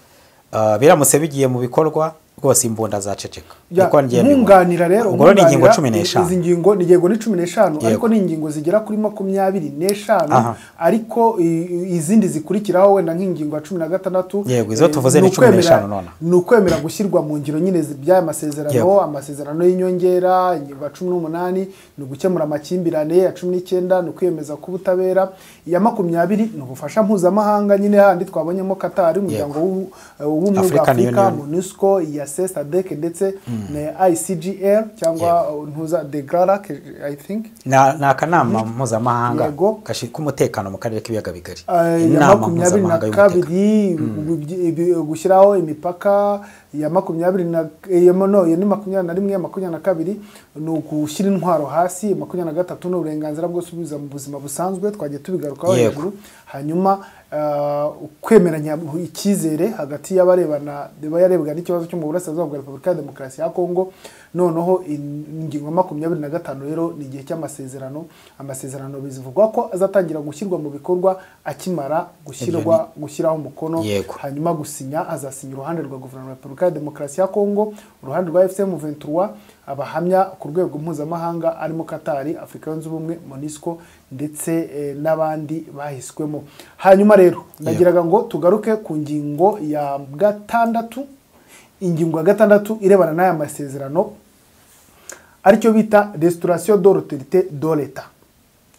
biramutse bigiye mu bikorwa rwose imbunda zaceceka. Nkunganira rero ubwo ni ingingo 15. Izi ngingo ni 15 ariko ni ingingo zigera kuri 25, ariko izindi zikurikiraho wenda nk'ingingo ya 16. Yego, izo tuvuze ni 15 none. Nukwemera gushyirwa mu ngiro nyine by'aya masezerano, amasezerano y'inyongera, ingingo ya 18 ni gukemura amakimbirane, ya 19 ni kwemeza ku butabera, ya 20 ni ubufasha mpuzamahanga nyine handi twabonyemo Qatar, umuryango w'ubumwe bwa Afrika, MONUSCO, ya SADC ndetse na ICGL cyangwa ntuza de Grarak, I think na akanama mpuzamahanga gashika umutekano mu karere k'ibiyaga bigari. Inama mpuzamahanga y'umutekano, gushyiraho imipaka ya 20 ya 22 ni ugushyira intwaro hasi, 23 no uburenganzira bwo subiza mu buzima busanzwe twagiye tubigarukaho hejuru. Hanyuma kwemeranya ikizere hagati y'abarebana yarebwa n'ikibazo cyo mu burasirazuba bwa Repubulika ya Demokarasi ya Kongo. Noneho ingingo 25 rero ni igihe cy'amasezerano. Amasezerano bizivugwa ko azatangira gushyirwa mu bikorwa akimara gushyiraho umukono, hanyuma gusinya azasinya uruhande rwa guverinoma ya Repubulika ya Demokarasi ya Kongo, uruhande rwa FCM23, abahamya ku rwego mpuzamahanga arimo Qatar, Afrika yunze ubumwe, MONUSCO ndetse n'abandi bahiswemo. Hanyuma rero nagiraga ngo tugaruke ku ngingo ya 6. Ingingo ya 6 irebana n'aya masezerano aricyo bita restauration de l'autorité de l'État.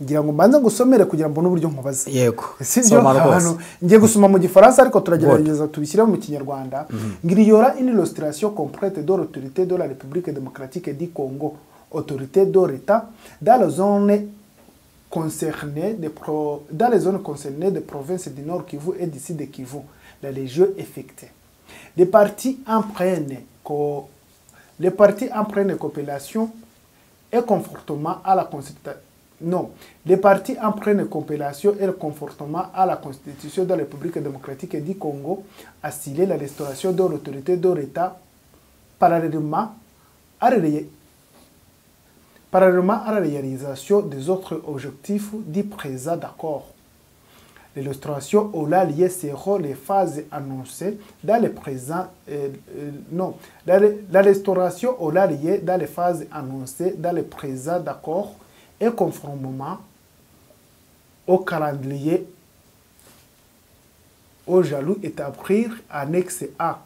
Ngira ngo mbanze ngusomere kugira ngo n'uburyo nkubaze. Yego. Sibyo hano ngiye gusoma mu gifaransa ariko turagerageza tubishyire mu kinyarwanda. Ngira yora une restauration complète de l'autorité de la République démocratique du Congo, autorité de l'État dans les zones concernées dans les zones concernées des provinces du Nord Kivu et du Sud Kivu, les régions affectées. Les partis en prennent compilation et conformément à la Constitution. Non, les partis en prennent compilation et conformément à la Constitution de la République démocratique du Congo, assurer la restauration de l'autorité de l'État parallèlement à la réalisation des autres objectifs du présent d'accord. Les restaurations au lieu seront les phases annoncées dans le présent. La restauration au lieu dans les phases annoncées dans le présent d'accord et conformément au calendrier au jalon établir annexe A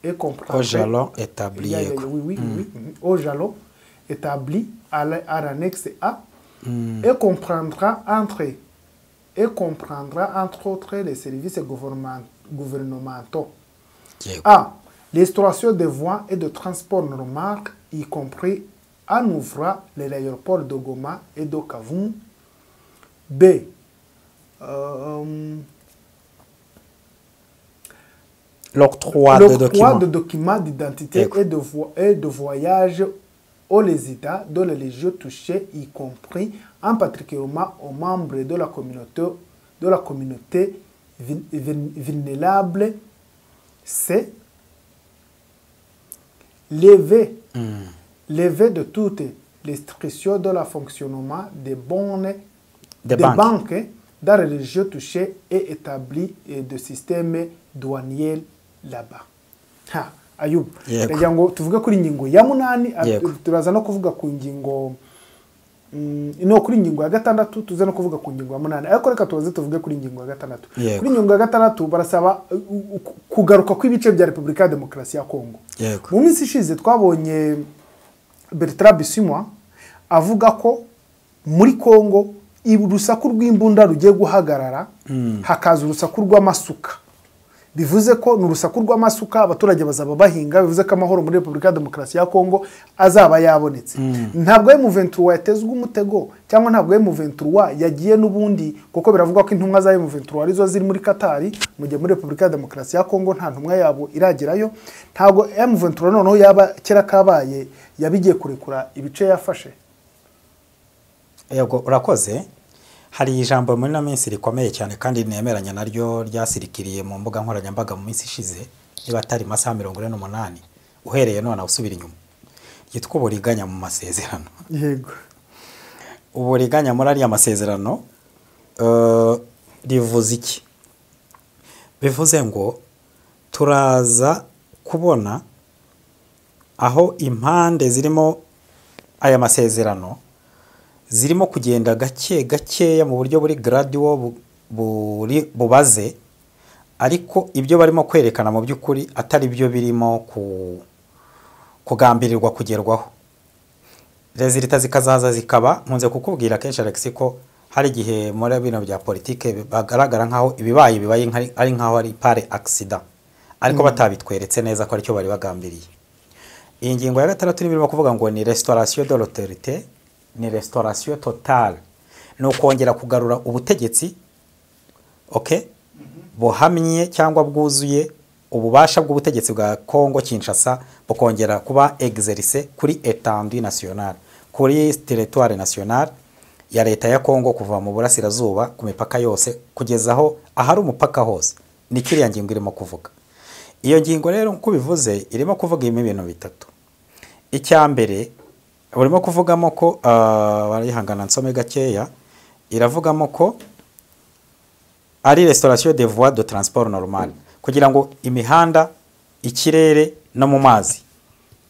et comprendre. Au jalon établi. Oui. Au jalon établi à l'annexe A et comprendra entre autres les services gouvernementaux. A. L'instauration de voies et de transport normal, y compris en ouvrant les aéroports de Goma et de Kavumu. B. L'octroi de documents d'identité et de voyage aux résidents de la région touchée, y compris en particulièrement aux membres de la communauté vulnérable. C'est lever de toutes les restrictions de la fonctionnement des banques dans les régions touchées et établir des systèmes douaniers là-bas. Ayub, reka ngo tuvuge kuri ingingo ya 8 turaza no kuvuga ku ngingo kuri ingingo ya 6 tuze no kuvuga ku ngingo ya 8 ariko reka tuvuge kuri ingingo ya 6. Kuri ingingo ya 6 barasaba kugaruka kw'ibice bya Repubulika ya Demokarasi ya Kongo. Mu minsi ishize twabonye Bertrand Bisimwa avuga ko muri Kongo urusaku rw'imbunda rugiye guhagarara hakaza urusaku rw'amasuka. Bivuze ko n'urusaku rw'amasuka abaturage bazaba bahinga, bivuze ko amahoro muri Repubulika ya Demokarasi ya Kongo azaba yabonetse. Ntabwo M23 yatezwe umutego cyangwa ntabwo M23 yagiye n'ubundi kuko biravugwa ko intumwa za M23 arizo ziri muri Qatar, mu gihe muri Repubulika ya Demokarasi ya Kongo nta ntumwa yabo iragerayo. Ntabwo M23 noneho yaba kera kabaye yabigiye kurekura ibice yafashe. Yego urakoze. Hari ijambo muri na minsi rikomeye cyane kandi nemeranya naryo ryasirikiriye mu mbuga nkoranyambaga mu minsi ishize niba atari masaha 48 uhereye none usubira inyuma. Yitwa uburiganya mu masezerano. Yego. Uburiganya muri ari amasezerano rivuze iki? Bivuze ngo turaza kubona aho impande zirimo aya masezerano zirimo kugenda gakeya mu buryo buri gradual bubaze, ariko ibyo barimo kwerekana mu by'ukuri atari byo birimo kugambirirwa kugerwaho. Resulta zikazaza zikaba nkunze kukubwira kenshi Alex ko hari igihe muri bino bya politike bagaragara nkaho bibaye ari nkaho ari pare accident, ariko batabitweretse neza ko aricyo bari bagambiriye. Iyi ngingo ya 6 nibirimo kuvuga ngo ni restauration de l'autorité, ni restauration totale, no kongera kugarura ubutegetsi buhamye cyangwa bwuzuye ububasha bw'ubutegetsi bwa Kongo Kinshasa bukongera kuba exercer kuri étendue nationale, kuri territoire national ya leta ya Kongo kuva mu burasirazuba ku mipaka yose kugezaho ahari umupaka hose. Ni kiriya ngingo irimo kuvuga. Iyo ngingo rero nko bivuze irimo kuvuga ibintu bitatu. Icyambere barimo kuvugamo ko barihangana nsome gakeya, iravugamo ko ari restauration des voies de transport normal, kugira ngo imihanda, ikirere no mu mazi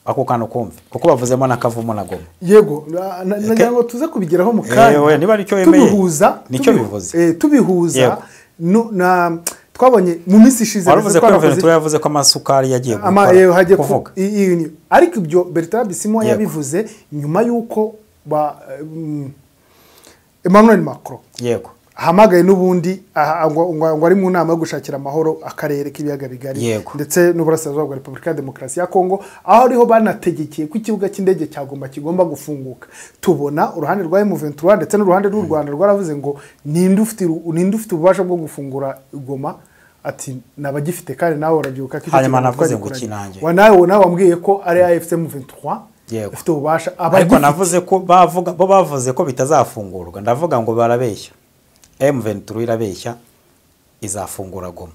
ako kantu kumve kuko bavuzemo nakavumo na Goma. Yego nagira ngo tuze kubigeraho mu kanya. Niba ari cyo yemeye tubihuza nicyo bivuze. Tubihuza na twabonye mu minsi ishize waravuze ko Ventura yavuze ko amasukari yagiye kuvuga ariko ibyo Bertrand Bisimwa yabivuze nyuma y'uko Emmanuel Macron yego hamagaye n'ubundi ngo ari mu nama yo gushakira amahoro akarere k'ibiyaga bigari ndetse n'uburasirazuba bwa Repubulika ya Demokarasi ya Kongo aho ariho banategekeye ko ikibuga cy'indege kigomba gufunguka. Tubona uruhande rwa M23 ndetse n'uruhande rw'u Rwanda rwaravuze ngo ninde ufite ububasha bwo gufungura Goma, ati nabagifite kandi nawe urabyuka ko hanyuma navuze ngo kinange nawe wambwiye ko ari AFC M23 ufite ububasha. Ariko navuze ko bavuze ko bitazafungurwa, ndavuga ngo barabeshya. M23 irabeshya izafungura Goma.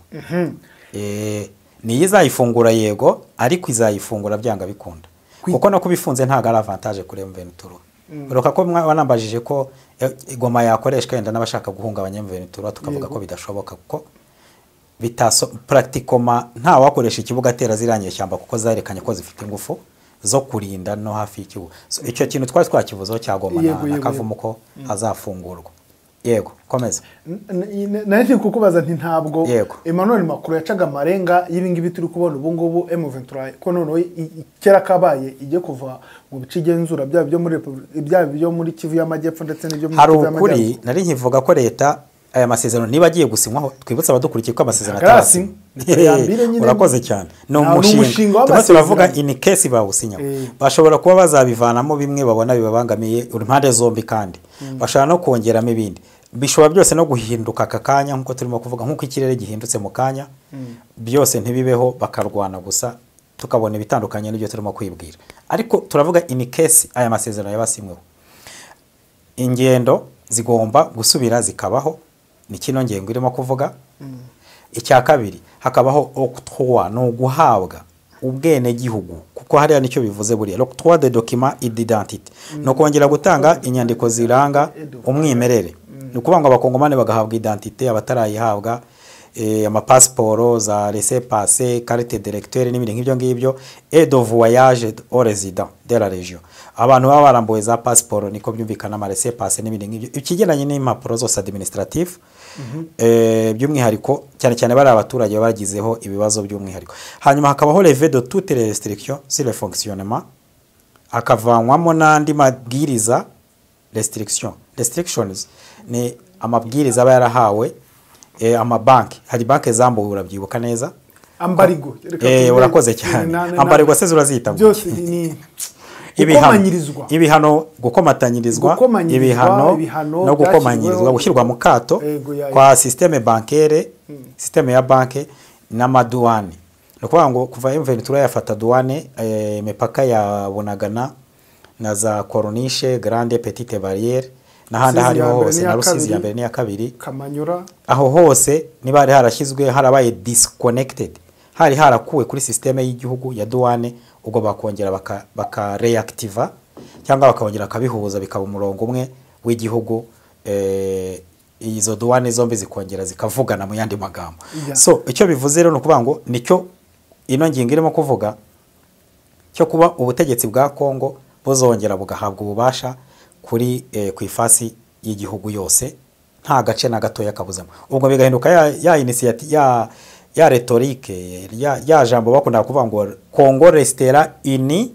Ni izayifungura yego, ariko izayifungura byanga bikunda. Kuko no kubifunze ntago ari avantage kuri M23. Uroka ko wanambajije ko Goma yakoreshwa yenda n'abashaka guhungabanya M23 tukavuga ko bidashoboka kuko practically nta wakoresha ikibuga atera ziranye cyamba kuko zarekanye ko zifite ingufu zo kurinda no hafi y'ikibuga. Icyo kintu twari twakivuzeho cya Goma nakavumo ko azafungurwa. Yego komeza. Nari kukubaza nti ntabwo Emmanuel Macron yacaga amarenga y'ibingibi turi kubona ubu ngubu M23 ko noneho kera kabaye ijye kuva mu bice igenzura byo muri Kivu y'Amajyepfo ndetse n'ibyo muri Kivu y'Amajyepfo. Hari nari nkivuga ko leta aya masezerano niba agiye gusinywaho twibutsa abadukurikiye ko amasezerano atarasinywa. Urakoze cyane. No umushinga turavuga in case bawusinya bashobora kuba bazabivanamo bimwe babona bibabangamiye impande zombi kandi bashaka no kongeramo ibindi bishobora byose no guhinduka akakanya nkuko turimo kuvuga nkuko ikirere gihindutse mu kanya byose ntibibeho bakarwana gusa tukabona ibitandukanye n'ibyo turimo kwibwira. Ariko turavuga in case aya masezerano yabasimweho ingendo zigomba gusubira zikabaho ni kino ngengo irimo kuvuga. Icya kabiri hakabaho octroi no guhabwa ubwene gihugu kuko hariya nicyo bivuze buri octroi de document d'identité no kongera gutanga inyandiko ziranga umwimerere no kubanga abakongomane bagahabwa identité abatarayihabwa amapasiporo za laissez-passer carte d'électeur n'ibindi nk'ibyo ngibyo et de voyage au résident de la région. Abantu baba barambuwe za pasiporo niko byumvikana ama laissez-passer n'ibindi nk'ibyo ikigendanye n'impapuro zose administrative by'umwihariko cyane cyane bari abaturage bagizeho ibibazo by'umwihariko. Hanyuma hakabaho levé de toutes les restrictions sur le fonctionnement akavanwamo n'andi mabwiriza restrictions ni amabwiriza aba yarahawe amabanki. Hari banki zambuwe urabyibuka neza ambarigo urakoze cyane ambarigo se urazita byose ni ibihano gukomatanyirizwa ibihano no gukomanyirizwa gushyirwa mu kato kwa systeme bancaire systeme ya banke n'amaduwane. No kuvuga ngo kuva M23 yafata duwane imipaka ya Bunagana na za Corniche Grande Petite Barriere n'ahandi hariho hose na Rusizi ya mbere n'iya kabiri Kamanyura aho hose niba hari harashyizwe harabaye disconnected hari harakuwe kuri systeme y'igihugu ya duwane ubwo bakongera baka reactiva cyangwa bakongera kabihuza bikaba umurongo umwe w'igihugu izo duwane zombi zikongera zikavugana mu yandi magambo. So icyo bivuze rero no kuvuga ngo nicyo ino ngingo irimo kuvuga cyo kuba ubutegetsi bwa Kongo buzongera bugahabwa ububasha kuri ku ifasi y'igihugu yose nta gace na gato yakabuzamo. Ubwo bigahinduka ya initiative ya rhetorique ya jambo bakunda kuvuga ngo Congo restera uni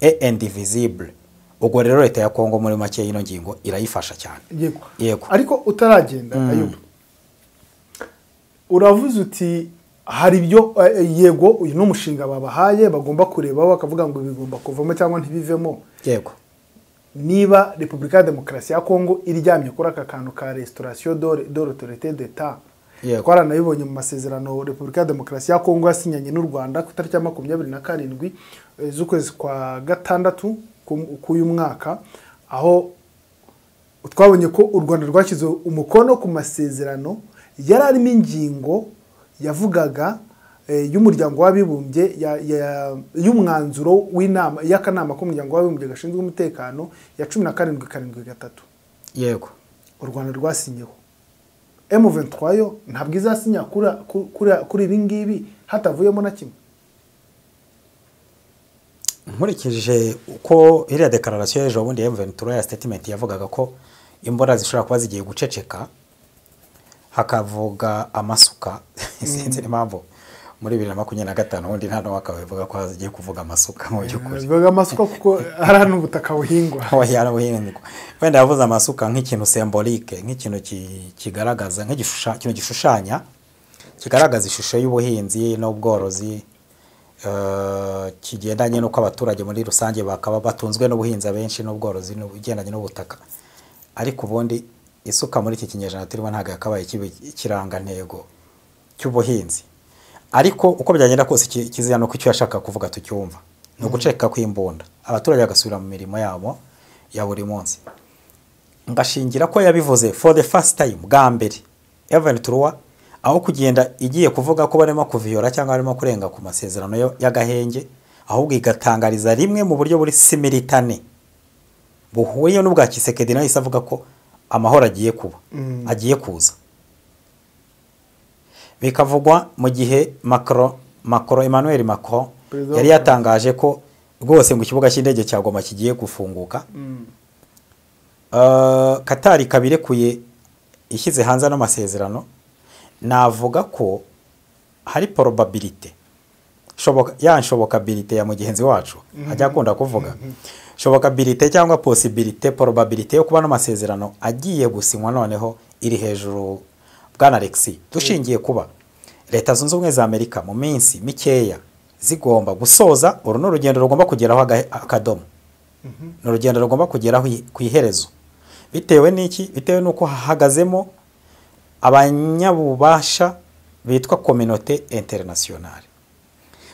et indivisible. Ubwo rero leta ya Kongo muri make y'ino ngingo irayifasha cyane. Yego. Ariko utaragenda Ayubu uravuze uti hari byo yego uyu n'umushinga babahaye bagomba kureba bakavuga ngo bigomba kuvamo cyangwa ntibivemo. Yego. Niba Repubulika ya Demokarasi ya Kongo iryamye kuri aka kantu ka restauration de l'autorité d'État twaranabibonye mu masezerano Repubulika ya Demokarasi ya Kongo yasinyanye n'u Rwanda ku tariki ya 27 z'ukwezi kwa gatandatu k'uyu mwaka aho twabonye ko u Rwanda rwashyize umukono ku masezerano yari arimo ingingo yavugaga y'umuryango w'abibumbye y'umwanzuro w'inama y'akanama k'umuryango w'abibumbye gashinzwe umutekano ya 1773. Yego. U Rwanda rwasinyeho. M23 yo ntabwo izasinya kuri ibi ngibi hatavuyemo na kimwe. Nkurikije uko iriya declaration y'ejo bundi M23 ya statement yavugaga ko imbora zishobora kuba zigiye guceceka hakavuga amasuka sinzi impamvu muri 2025 ubundi nta n'uwakabivuga ko hagiye kuvuga amasuka mu by'ukuri bivuga amasuka kuko hari n'ubutaka buhingwa wayara buhingwa wenda yavuze amasuka nk'ikintu symbolique nk'ikintu kigaragaza nk'igishushanyo gishushanya kigaragaza ishusho y'ubuhinzi n'ubworozi kigendanye n'uko abaturage muri rusange bakaba batunzwe n'ubuhinzi abenshi n'ubworozi n'ubugendanye n'ubutaka ariko ubundi isuka muri iki kinyejana turimo ntago yakabaye ikirangantego cy'ubuhinzi ariko uko byagenda kose kizira no kucyo yashaka kuvuga tucyumva no guceka kwimbunda abaturage bagasubira mu mirimo yabo ya buri munsi ngashingira ko yabivuze for the first time bwa mbere even truwa aho kugenda igiye kuvuga ko barimo kuviyora cyangwa barimo kurenga ku masezerano y'agahenge ahubwo igatangariza rimwe mu buryo buri similitane buhuye n'ubwa Kisekedi nayo isavuga ko amahoro agiye kuba agiye kuza bikavugwa mu gihe Emmanuel Macron yari yatangaje ko rwose mu kibuga cy'indege cya Goma kigiye gufunguka Qatar kabirekuye ishyize hanze n'amasezerano navuga ko hari probability shobokability ya mugenzi wacu ajya akunda kuvuga shobokability cyangwa possibility probability yo kuba n'amasezerano agiye gusinywa noneho iri hejuru bwana Alexis dushingiye kuba leta zunze ubumwe za Amerika mu minsi mikeya zigomba gusoza urugendo rugomba kugeraho akadomo n'urugendo rugomba kugeraho ku iherezo bitewe n'iki bitewe nuko hahagazemo abanyabubasha bitwa communauté internationale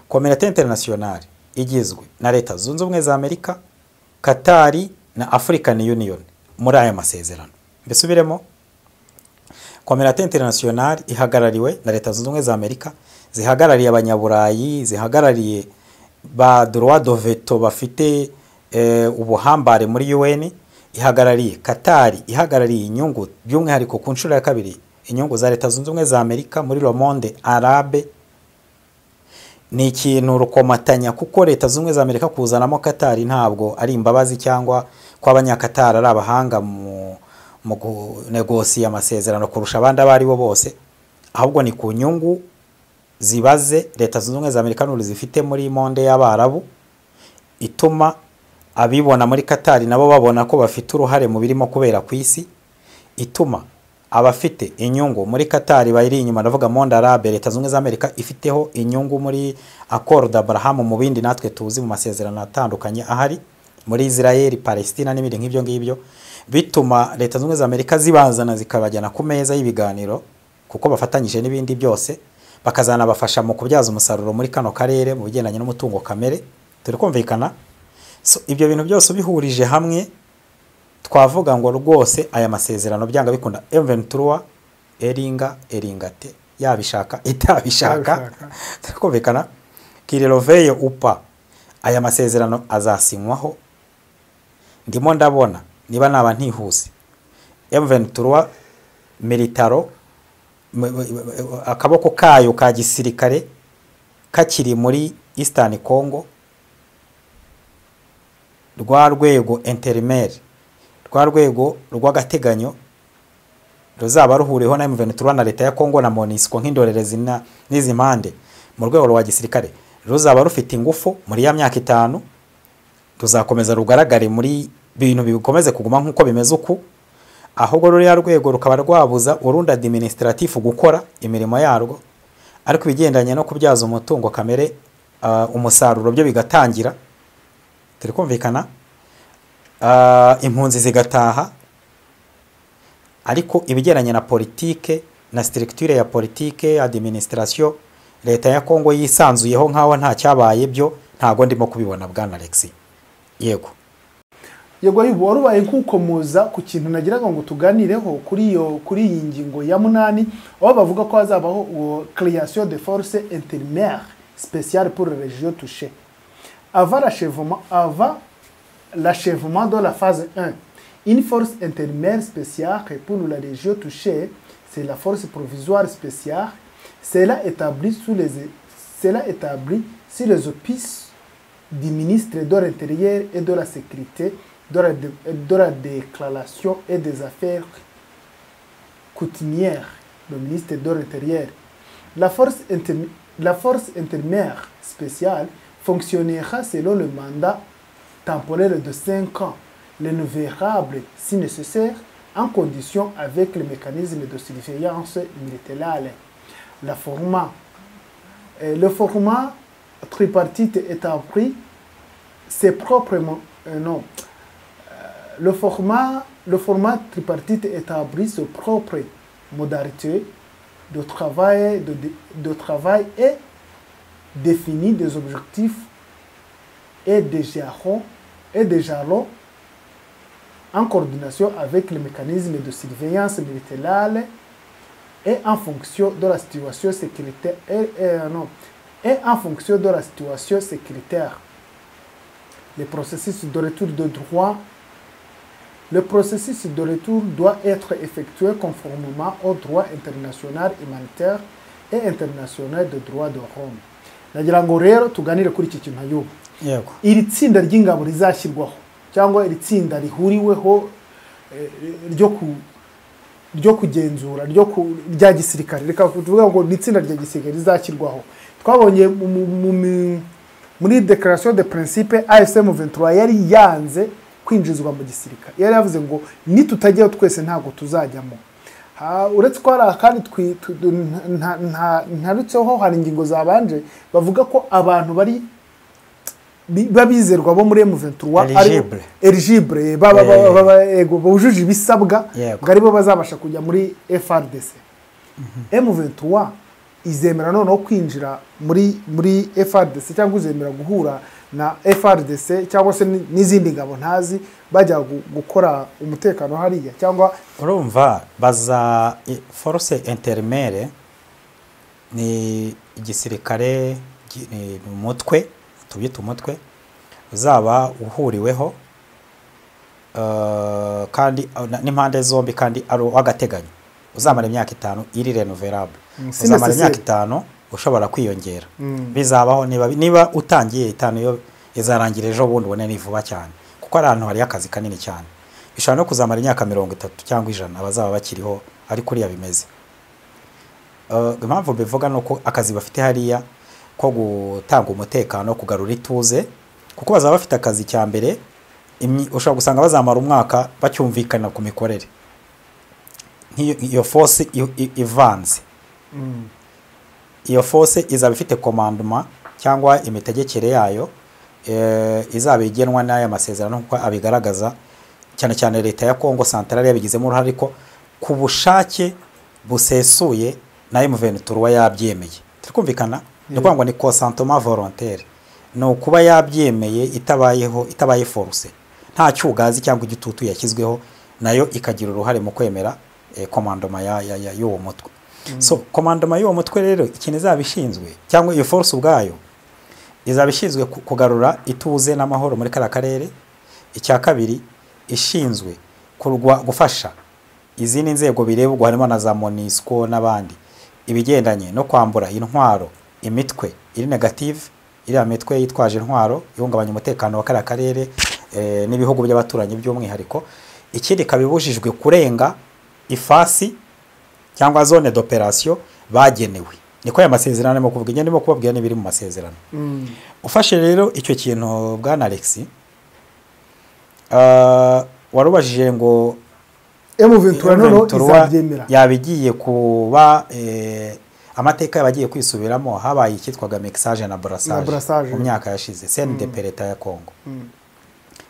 communauté internationale igizwe na leta zunze ubumwe za Amerika Qatar na African Union muri aya masezerano mbesubiremo communauté internationale ihagarariwe na leta zunze ubumwe za Amerika zihagarariye abanyaburayi zihagarariye ba droit de veto bafite ubuhambare muri UN ihagarariye Qatar ihagarariye inyungu by'umwihariko ku nshuro ya kabiri inyungu za leta zunze ubumwe za Amerika muri le monde arabe ni ikintu rukomatanya kuko leta zunze ubumwe za Amerika kuzanamo Qatar ntabwo ari imbabazi cyangwa ko abanyakatar ari abahanga mu negosiya amasezerano kurusha abandi abari bo bose ahubwo ni ku nyungu zibaze leta zunze ubumwe za Amerika n'uru zifite muri monde y'abarabu ituma abibona muri Qatar nabo babona ko bafite uruhare mu birimo kubera ku isi ituma abafite inyungu muri Qatar bayiri inyuma ndavuga monde arabe leta zunze za Amerika ifiteho inyungu muri Accord d'Abraham mu bindi natwe tuzi mu masezerano atandukanye ahari muri Israel Palestina n'ibindi nk'ibyo ngibyo bituma leta zunze za Amerika zibazana zikabajyana ku meza y'ibiganiro kuko bafatanyije n'ibindi byose bakazana bafasha mu kubyaza umusaruro muri kano karere mu bigendanye n'umutungo kamere turi kumvikana so ibyo bintu byose bihurije hamwe twavuga ngo rwose aya masezerano byanga bikunda M23 eringate yabishaka itabishaka turakumvikana kireloveye upa aya masezerano azasinywaho ndimo ndabona niba naba ntihuse M23 militaro akaboko kayo ka gisirikare kakiri muri Eastern Congo rwa rwego intermediate rwa rwego rw'agateganyo ruzaba ruhuriho na M23 na leta ya Congo na MONUSCO nk'indorerezi n'izi mpande mu rwego rwa gisirikare ruzaba rufite ingufu muri ya myaka 5 tuzakomeza rugaragare muri bintu bikomeze kuguma nk'uko bimeze uku ahubwo ruri ya rwego rukaba rwabuza urundi administratif gukora imirimo yarwo ariko bigendanye no kubyaza umutungo kamere umusaruro byo bigatangira turi kumvikana impunzi zigataha ariko ibigeranye na politike na structure ya politike administration leta ya Congo yisanzuyeho nkaho nta cyabaye byo ntago ndimo kubibona bwana Alexis yego yego warubaye nkukomoza ku kintu nagiraga ngo tuganireho kuri iyi ngingo ya 8 aho bavuga ko hazabaho création de force intermédiaire spéciale pour les régions touchées avant l'achèvement de la phase 1. Une force intermédiaire spéciale pour la région touchée, c'est la force provisoire spéciale. Cela établit sur les offices du ministre de l'Intérieur et de la Sécurité, de la déclaration et des affaires coutumières le ministre de l'Intérieur. La force intérimaire spéciale fonctionnera selon le mandat temporaire de 5 ans, renouvelable si nécessaire, en condition avec le mécanisme de surveillance militaire. Le format tripartite établit ses propres le format tripartite établit ses propres modalités de travail et définit des objectifs et des jalons en coordination avec le mécanisme de surveillance militaire et en fonction de la situation sécuritaire Le processus de retour doit être effectué conformément au droit international humanitaire et international de droit de l'homme. Nagira ngo rero tuganire kuri iki kintu Ayubu. Yego. Iri tsinda ry'ingabo rizashyirwaho cyangwa iri tsinda rihuriweho ryo kugenzura rya gisirikare, reka tuvuga ngo ni itsinda rya gisirikare rizashyirwaho. Twabonye muri declaration de principe AFC M23 yari yanze kwinjizwa mu gisirikare, yari yavuze ngo nitutajyaho twese ntago tuzajyamo. Uretse ko hari kandi ntarutseho hari ingingo zabanje bavuga ko abantu babizerwa bo muri M23 ari eligible bujuje ibisabwa ngari bo bazabasha kujya muri FRDC. M23 izemera noneho kwinjira muri FRDC cyangwa uzemera guhura na FRDC cyangwa se n'izindi ngabo ntazi bajya gukora umutekano hariya cyangwa urumva baza force intermere ni igisirikare ni umutwe tubyita umutwe uzaba uhuriweho kandi n'impande zombi kandi ari wagateganyo uzamara imyaka 5 iri renouvelable uzamara imyaka 5 ushobora kwiyongera bizabaho niba utangiye 5 yo izarangira ejo bundi ubone ni vuba cyane kuko ari ahantu hari akazi kanini cyane bishobora no kuzamara imyaka 30 cyangwa 100 abazaba bakiriho ari kuriya bimeze. Impamvu bivuga nuko akazi bafite hariya ko gutanga umutekano kugarura ituze kuko bazaba bafite akazi cyambere ushobora gusanga bazamara umwaka bacyumvikana ku mikorere iyo force ivanze. Iyo force izaba ifite commandement cyangwa imitegekere yayo izaba igenwa n'aya masezerano nkuko abigaragaza cyane cyane leta ya Kongo Centrale yabigizemo uruhare ariko ku bushake busesuye na M23 yabyemeye. Turikumvikana ndikuvuga ngo ni consentement volontaire no kuba yabyemeye itabaye force nta cyugazi cyangwa igitutu yashyizweho nayo ikagira uruhare mu kwemera commandement y'uwo mutwe. So commandement y'uwo mutwe rero ikintu izabishinzwe cyangwa iyo force ubwayo izabishinzwe kugarura ituze n'amahoro muri karere. Icya kabiri ishinzwe gufasha izindi nzego birebwa harimo na za MONUSCO n'abandi ibigendanye no kwambura intwaro imitwe iri negative iri amitwe yitwaje intwaro ihungabanya umutekano wa karere n'ibihugu by'abaturanyi by'umwihariko. Ikindi kabibujijwe kurenga ifasi cyangwa zone d'opération bagenewe niko ya masezerano mo kuvuga ndimo kubabwira n'ibiri mu masezerano. Ufashe rero icyo kintu bwana Alex warubajije ngo M23 noneho izabyemera yabigiye kuba amateka yabagiye kwisubiramo habaye ikitwaga mixage na brassage mu myaka yashize CNDP leta ya Kongo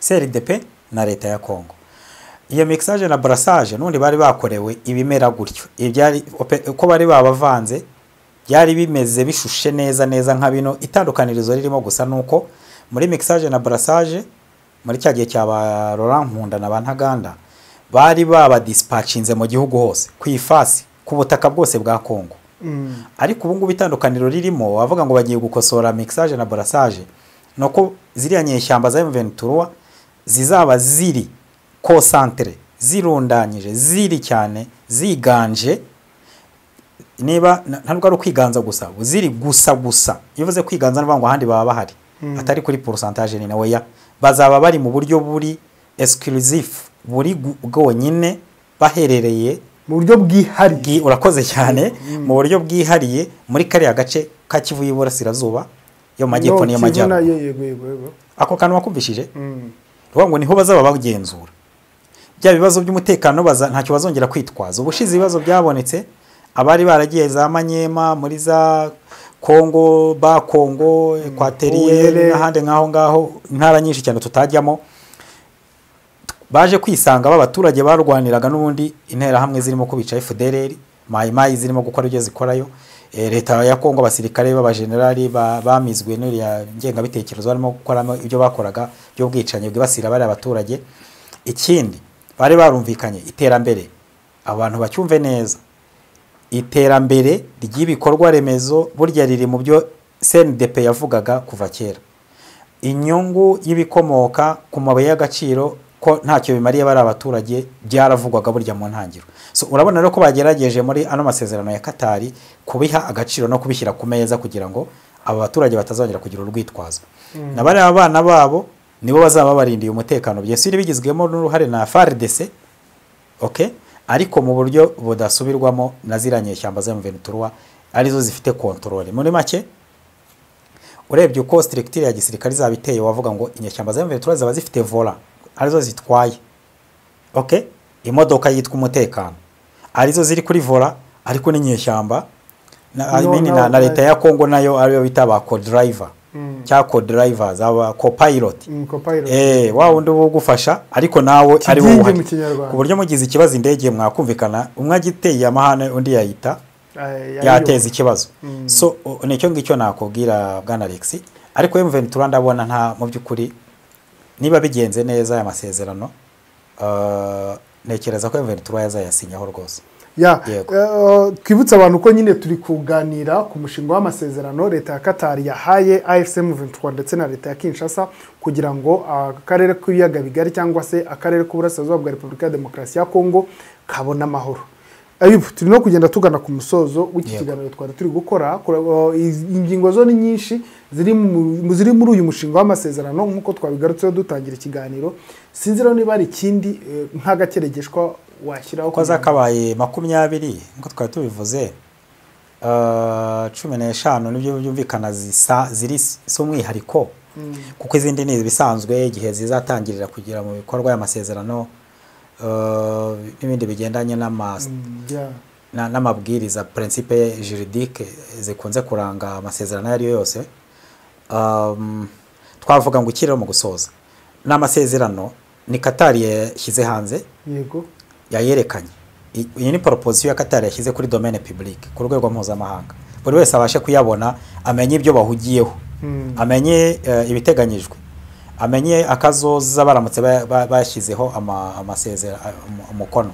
CNDP na leta ya Kongo. Iyo mixage na brassage nundi bari bakorewe ibimera gutyo ibyari uko bari babavanze byari bimeze bishushe neza nka bino. Itandukanirizo ririmo gusa nuko muri mixage na brassage muri cyagiye cyaba Laurent Nkunda na Bantaganda bari baba dispatchinze mu gihugu hose kwifasi ku butaka bwose bwa Kongo. Ariko ubu ngubu itandukaniro ririmo bavuga ngo bagiye gukosora mixage na brassage noko ziriya nyeshyamba za M23 zizaba ziri concentré zirundanyije ziri cyane ziganje niba ntabwo ari kwiganza gusa ziri gusa yivuze kwiganza n'abantu ahandi baba bahari atari kuri pourcentage ni nawe ya bazaba bari mu buryo buri exclusive buri gonyine baherereye mu buryo bwihariye urakoze cyane mu buryo bwihariye muri kariya gace ka Kivu y'Iburasirazuba yo majyepfo niyo majyaruguru ako kantu wakumvishije ruvuga ngo niho bazaba bagenzura bya bibazo by'umutekano ntacyo bazongera kwitwaza ubushize ibibazo byabonetse abari baragiye za Manyema muri za Kongo Kongo Equatorial n'ahandi ngaho intara nyinshi cyane tutajyamo baje kwisanga abaturage barwaniraga n'ubundi intera hamwe zirimo kubica FDLR mayimayi zirimo gukora ibyo zikorayo leta ya Kongo abasirikare b'abagenerali bamizwe n'uriya ngengabitekerezo barimo gukora ibyo bakoraga byo bwicanye bwibasira bari abaturage ikindi bari barumvikanye iterambere abantu bacyumve neza iterambere ry'ibikorwa remezo burya riri mu byo CNDP yavugaga kuva kera inyungu y'ibikomoka ku mabuye y'agaciro ko ntacyo bimariye bari abaturage byaravugwaga burya mu ntangiro so urabona rero ko bagerageje muri ano masezerano ya Katari kubiha agaciro no kubishyira ku meza kugira ngo aba baturage batazongera kugira urwitwazo nabari abana babo nibo bazaba barindiye umutekano byesire bigizwemo n'uruhare na FARDC okay ariko mu buryo budasubirwamo naziranye shyamba za M23 arizo zifite control muri make urebye uko structure ya gisirikare zabiteye wavuga ngo inyeshyamba za M23 zaba zifite vola arizo zitwaye okay imodoka yitwa umutekano arizo ziri kuri vola ariko n'inyeshyamba na leta ya Kongo nayo ariyo bita ba co-driver cya co-driver zaba co-pilot wa wundi ugufasha ariko nawe ari wowe ku buryo mugize ikibazo indege mwakumvikana umwe agiteye amahane undi yayita yateza ikibazo so nicyo ngicyo nakubwira bwana Alex ariko M23 ndabona nta mu byukuri niba bigenze neza aya masezerano nekereza ko M23 yazayasinyaho rwose twibutsa abantu ko nyine turi kuganira ku mushinga w'amasezerano leta ya Katari yahaye AFCM 23 ndetse na leta ya Kinshasa kugira ngo akarere k'ibiyaga bigari cyangwa se akarere k'uburasirazuba bwa Repubulika ya Demokarasi ya Kongo kabona amahoro turi no kugenda tugana ku musozo w'iki kiganiro twari turi gukora ingingo zo ni nyinshi ziri muri uyu mushinga w'amasezerano nk'uko twabigarutseho dutangira ikiganiro sinzira niba ari ikindi nk'agakeregeshwa washyiraho ko zakabaye 20 nko twari tubivuze 15 nibyo byumvikana ziri somwihariko kuko izindi ni bisanzwe igihe zizatangirira kugira mu bikorwa y'amasezerano n'ibindi bigendanye n'amabwiriza principe juridique zikunze kuranga amasezerano yari yose twavuga ngo ukirero mu gusoza n'amasezerano ni Katari yashyize hanze yego yayerekanye iyi ni proposition ya Katari yashyize kuri domaine public ku rwego mpuzamahanga buri wese abashe kuyabona amenye ibyo bahugiyeho amenye ibiteganyijwe amenye akazoza baramutse bashyizeho amasezerano umukono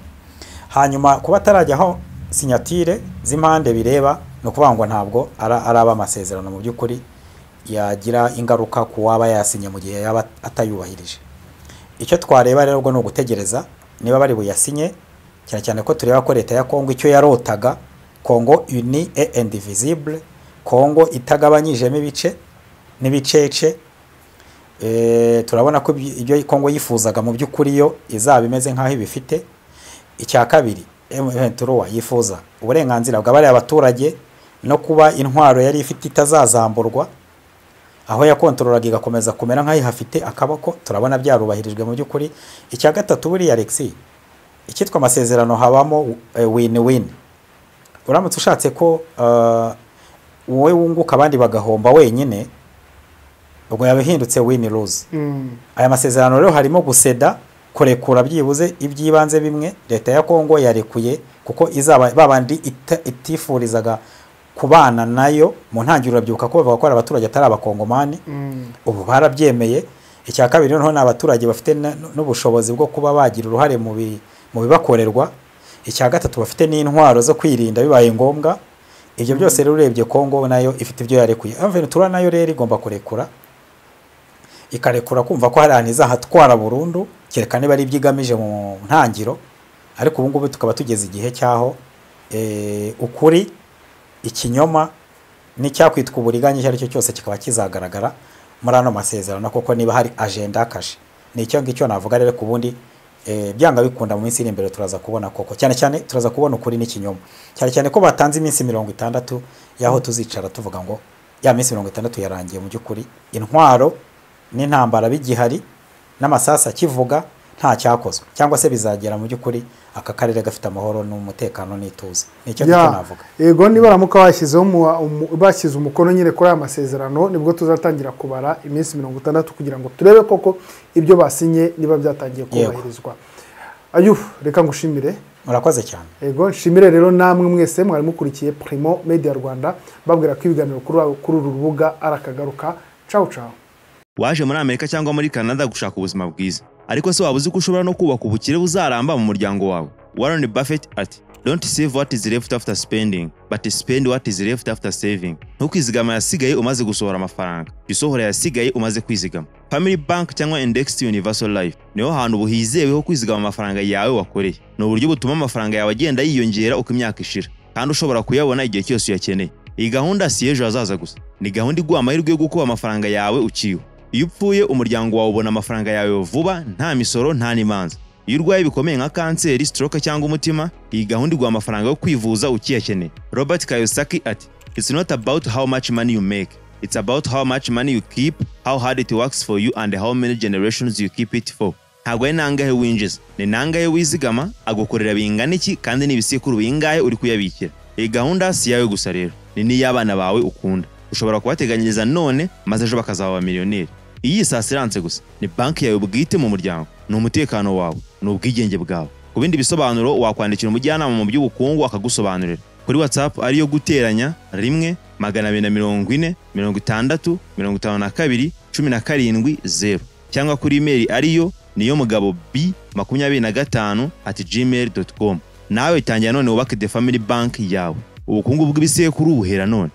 hanyuma kuba tarajyaho signatire z'impande bireba no kuvuga ngo ntabwo araba amasezerano mu by'ukuri yagira ingaruka ku waba yasinye mu gihe yaba atayubahirije icyo twareba rero ngo no gutegereza niba bari buyasinye cyane cyane ko tureba ko leta ya Kongo icyo yarotaga Kongo uni et indivisible Kongo itagabanyijemo ibice n'ibicece turabona ko ibyo Kongo yifuzaga mu by'ukuri yo izaba imeze nkaho ibifite icya kabiri M23 yifuza uburenganzira bw'abari abaturage no kuba intwaro yari ifite itazazamburwa aho yakontroraga igakomeza kumera nkaho hafite akaboko turabona byarubahirijwe mu by'ukuri icya gatatu buri Alex ikitwa amasezerano habamo win-win uramutse ushatse ko wowe wunguka abandi bagahomba wenyine ubwo yabihindutse win-lose aya masezerano rero harimo guseda kurekura byibuze ibyibanze bimwe leta ya Kongo yarekuye kuko izaba babandi itifurizaga kubana nayo mu ntangiriro byuka ko bavuga ko abaturage atari abakongomani ubu barabyemeye icya kabiri noneho n'abaturage bafite n'ubushobozi bwo kuba bagira uruhare mu bibakorerwa icya gatatu bafite n'intwaro zo kwirinda bibaye ngombwa ibyo byose rero urebye Kongo nayo ifite ibyo yarekuye M23 nayo rero igomba kurekura ikarekura kumva ko hari ahantu izahatwara burundu kereka niba ari ibyigamije mu ntangiro ariko ubu ngubu tukaba tugeze igihe cyaho ukuri ikinyoma n'icyakwitwa uburiganya cyari cyo cyose kikaba kizagaragara muri ano masezerano kuko niba hari agenda kashe ni icyo ngicyo navuga rero ku bundi byanga bikunda mu minsi iri imbere turaza kubona koko cyane cyane turaza kubona ukuri n'ikinyoma cyane cyane ko batanze iminsi 60 yaho tuzicara tuvuga ngo ya minsi 60 yarangiye mu by'ukuri intwaro n'intambara bigihari n'amasasa kivuga nta cyakozwe cyangwa se bizagera mu by'ukuri aka karere gafite amahoro n'umutekano n'ituze nicyo navuga. Yego niba ramuka bashyize umukono nyine kuri aya masezerano nibwo tuzatangira kubara iminsi 60 kugira ngo turebe koko ibyo basinye niba byatangiye kubahirizwa. Reka ngushimire. Murakoze cyane. Yego nshimire rero namwe mwese mwari mukurikiye Primo Media Rwanda babwira ko ibiganiro kuri uru rubuga arakagaruka. Ciao ciao. Waje muri Amerika cyangwa muri Canada gushaka ubuzima bwiza, ariko se wabuze ko ushobora no kubaka ubukire buzaramba mu muryango wawe. Warren Buffett ati, don't save what is left after spending, but spend what is left after saving. Ntukizigama yasigaye umaze gusohora amafaranga, isohora yasigaye umaze kwizigama. Family Bank cyangwa Indexed Universal Life niho hantu buhizewe ho kwizigama amafaranga yawe wakoreye. No buryo butuma amafaranga yawe agenda yiyongera uko imyaka ishira, kandi ushobora kuyabona igihe cyose uyakeneye. Iyi gahunda si ejo hazaza gusa, ni gahunda iguha amahirwe yo gukuba amafaranga yawe uciwe. Iyo upfuye umuryango wawe ubona amafaranga yawe vuba, nta misoro nta n'imanza. Iyo urwaye bikomeye nka kanseri, stroke cyangwa umutima, iyi gahunda iguha amafaranga yo kwivuza ukiyakeneye. Robert Kiyosaki ati, it's not about how much money you make, it's about how much money you keep, how hard it works for you and how many generations you keep it for. Ntabwo ari nangahe winjiza, ni nangahe wizigama, agukorera bingana iki kandi n'ibisekuru bingahe uri kuyabikira. Iyi gahunda si yawe gusa rero, ni n'iy'abana bawe ukunda. Ushobora kubateganyiriza none maze ejo bakazaba abamiliyoneri. Iyi sasiranse gusa ni banki yawe bwite mu muryango, ni umutekano wawe, ni ubwigenge bwawe. Ku bindi bisobanuro wakwandikira umujyanama mu by'ubukungu akagusobanurira kuri WhatsApp ariyo guteranya 1 240 60 52 17 cyangwa kuri email ariyo niyomugabo b25@gmail.com. Nawe tangira none wubake The Family Bank yawe. Ubukungu bw'ibisekuru buhera none.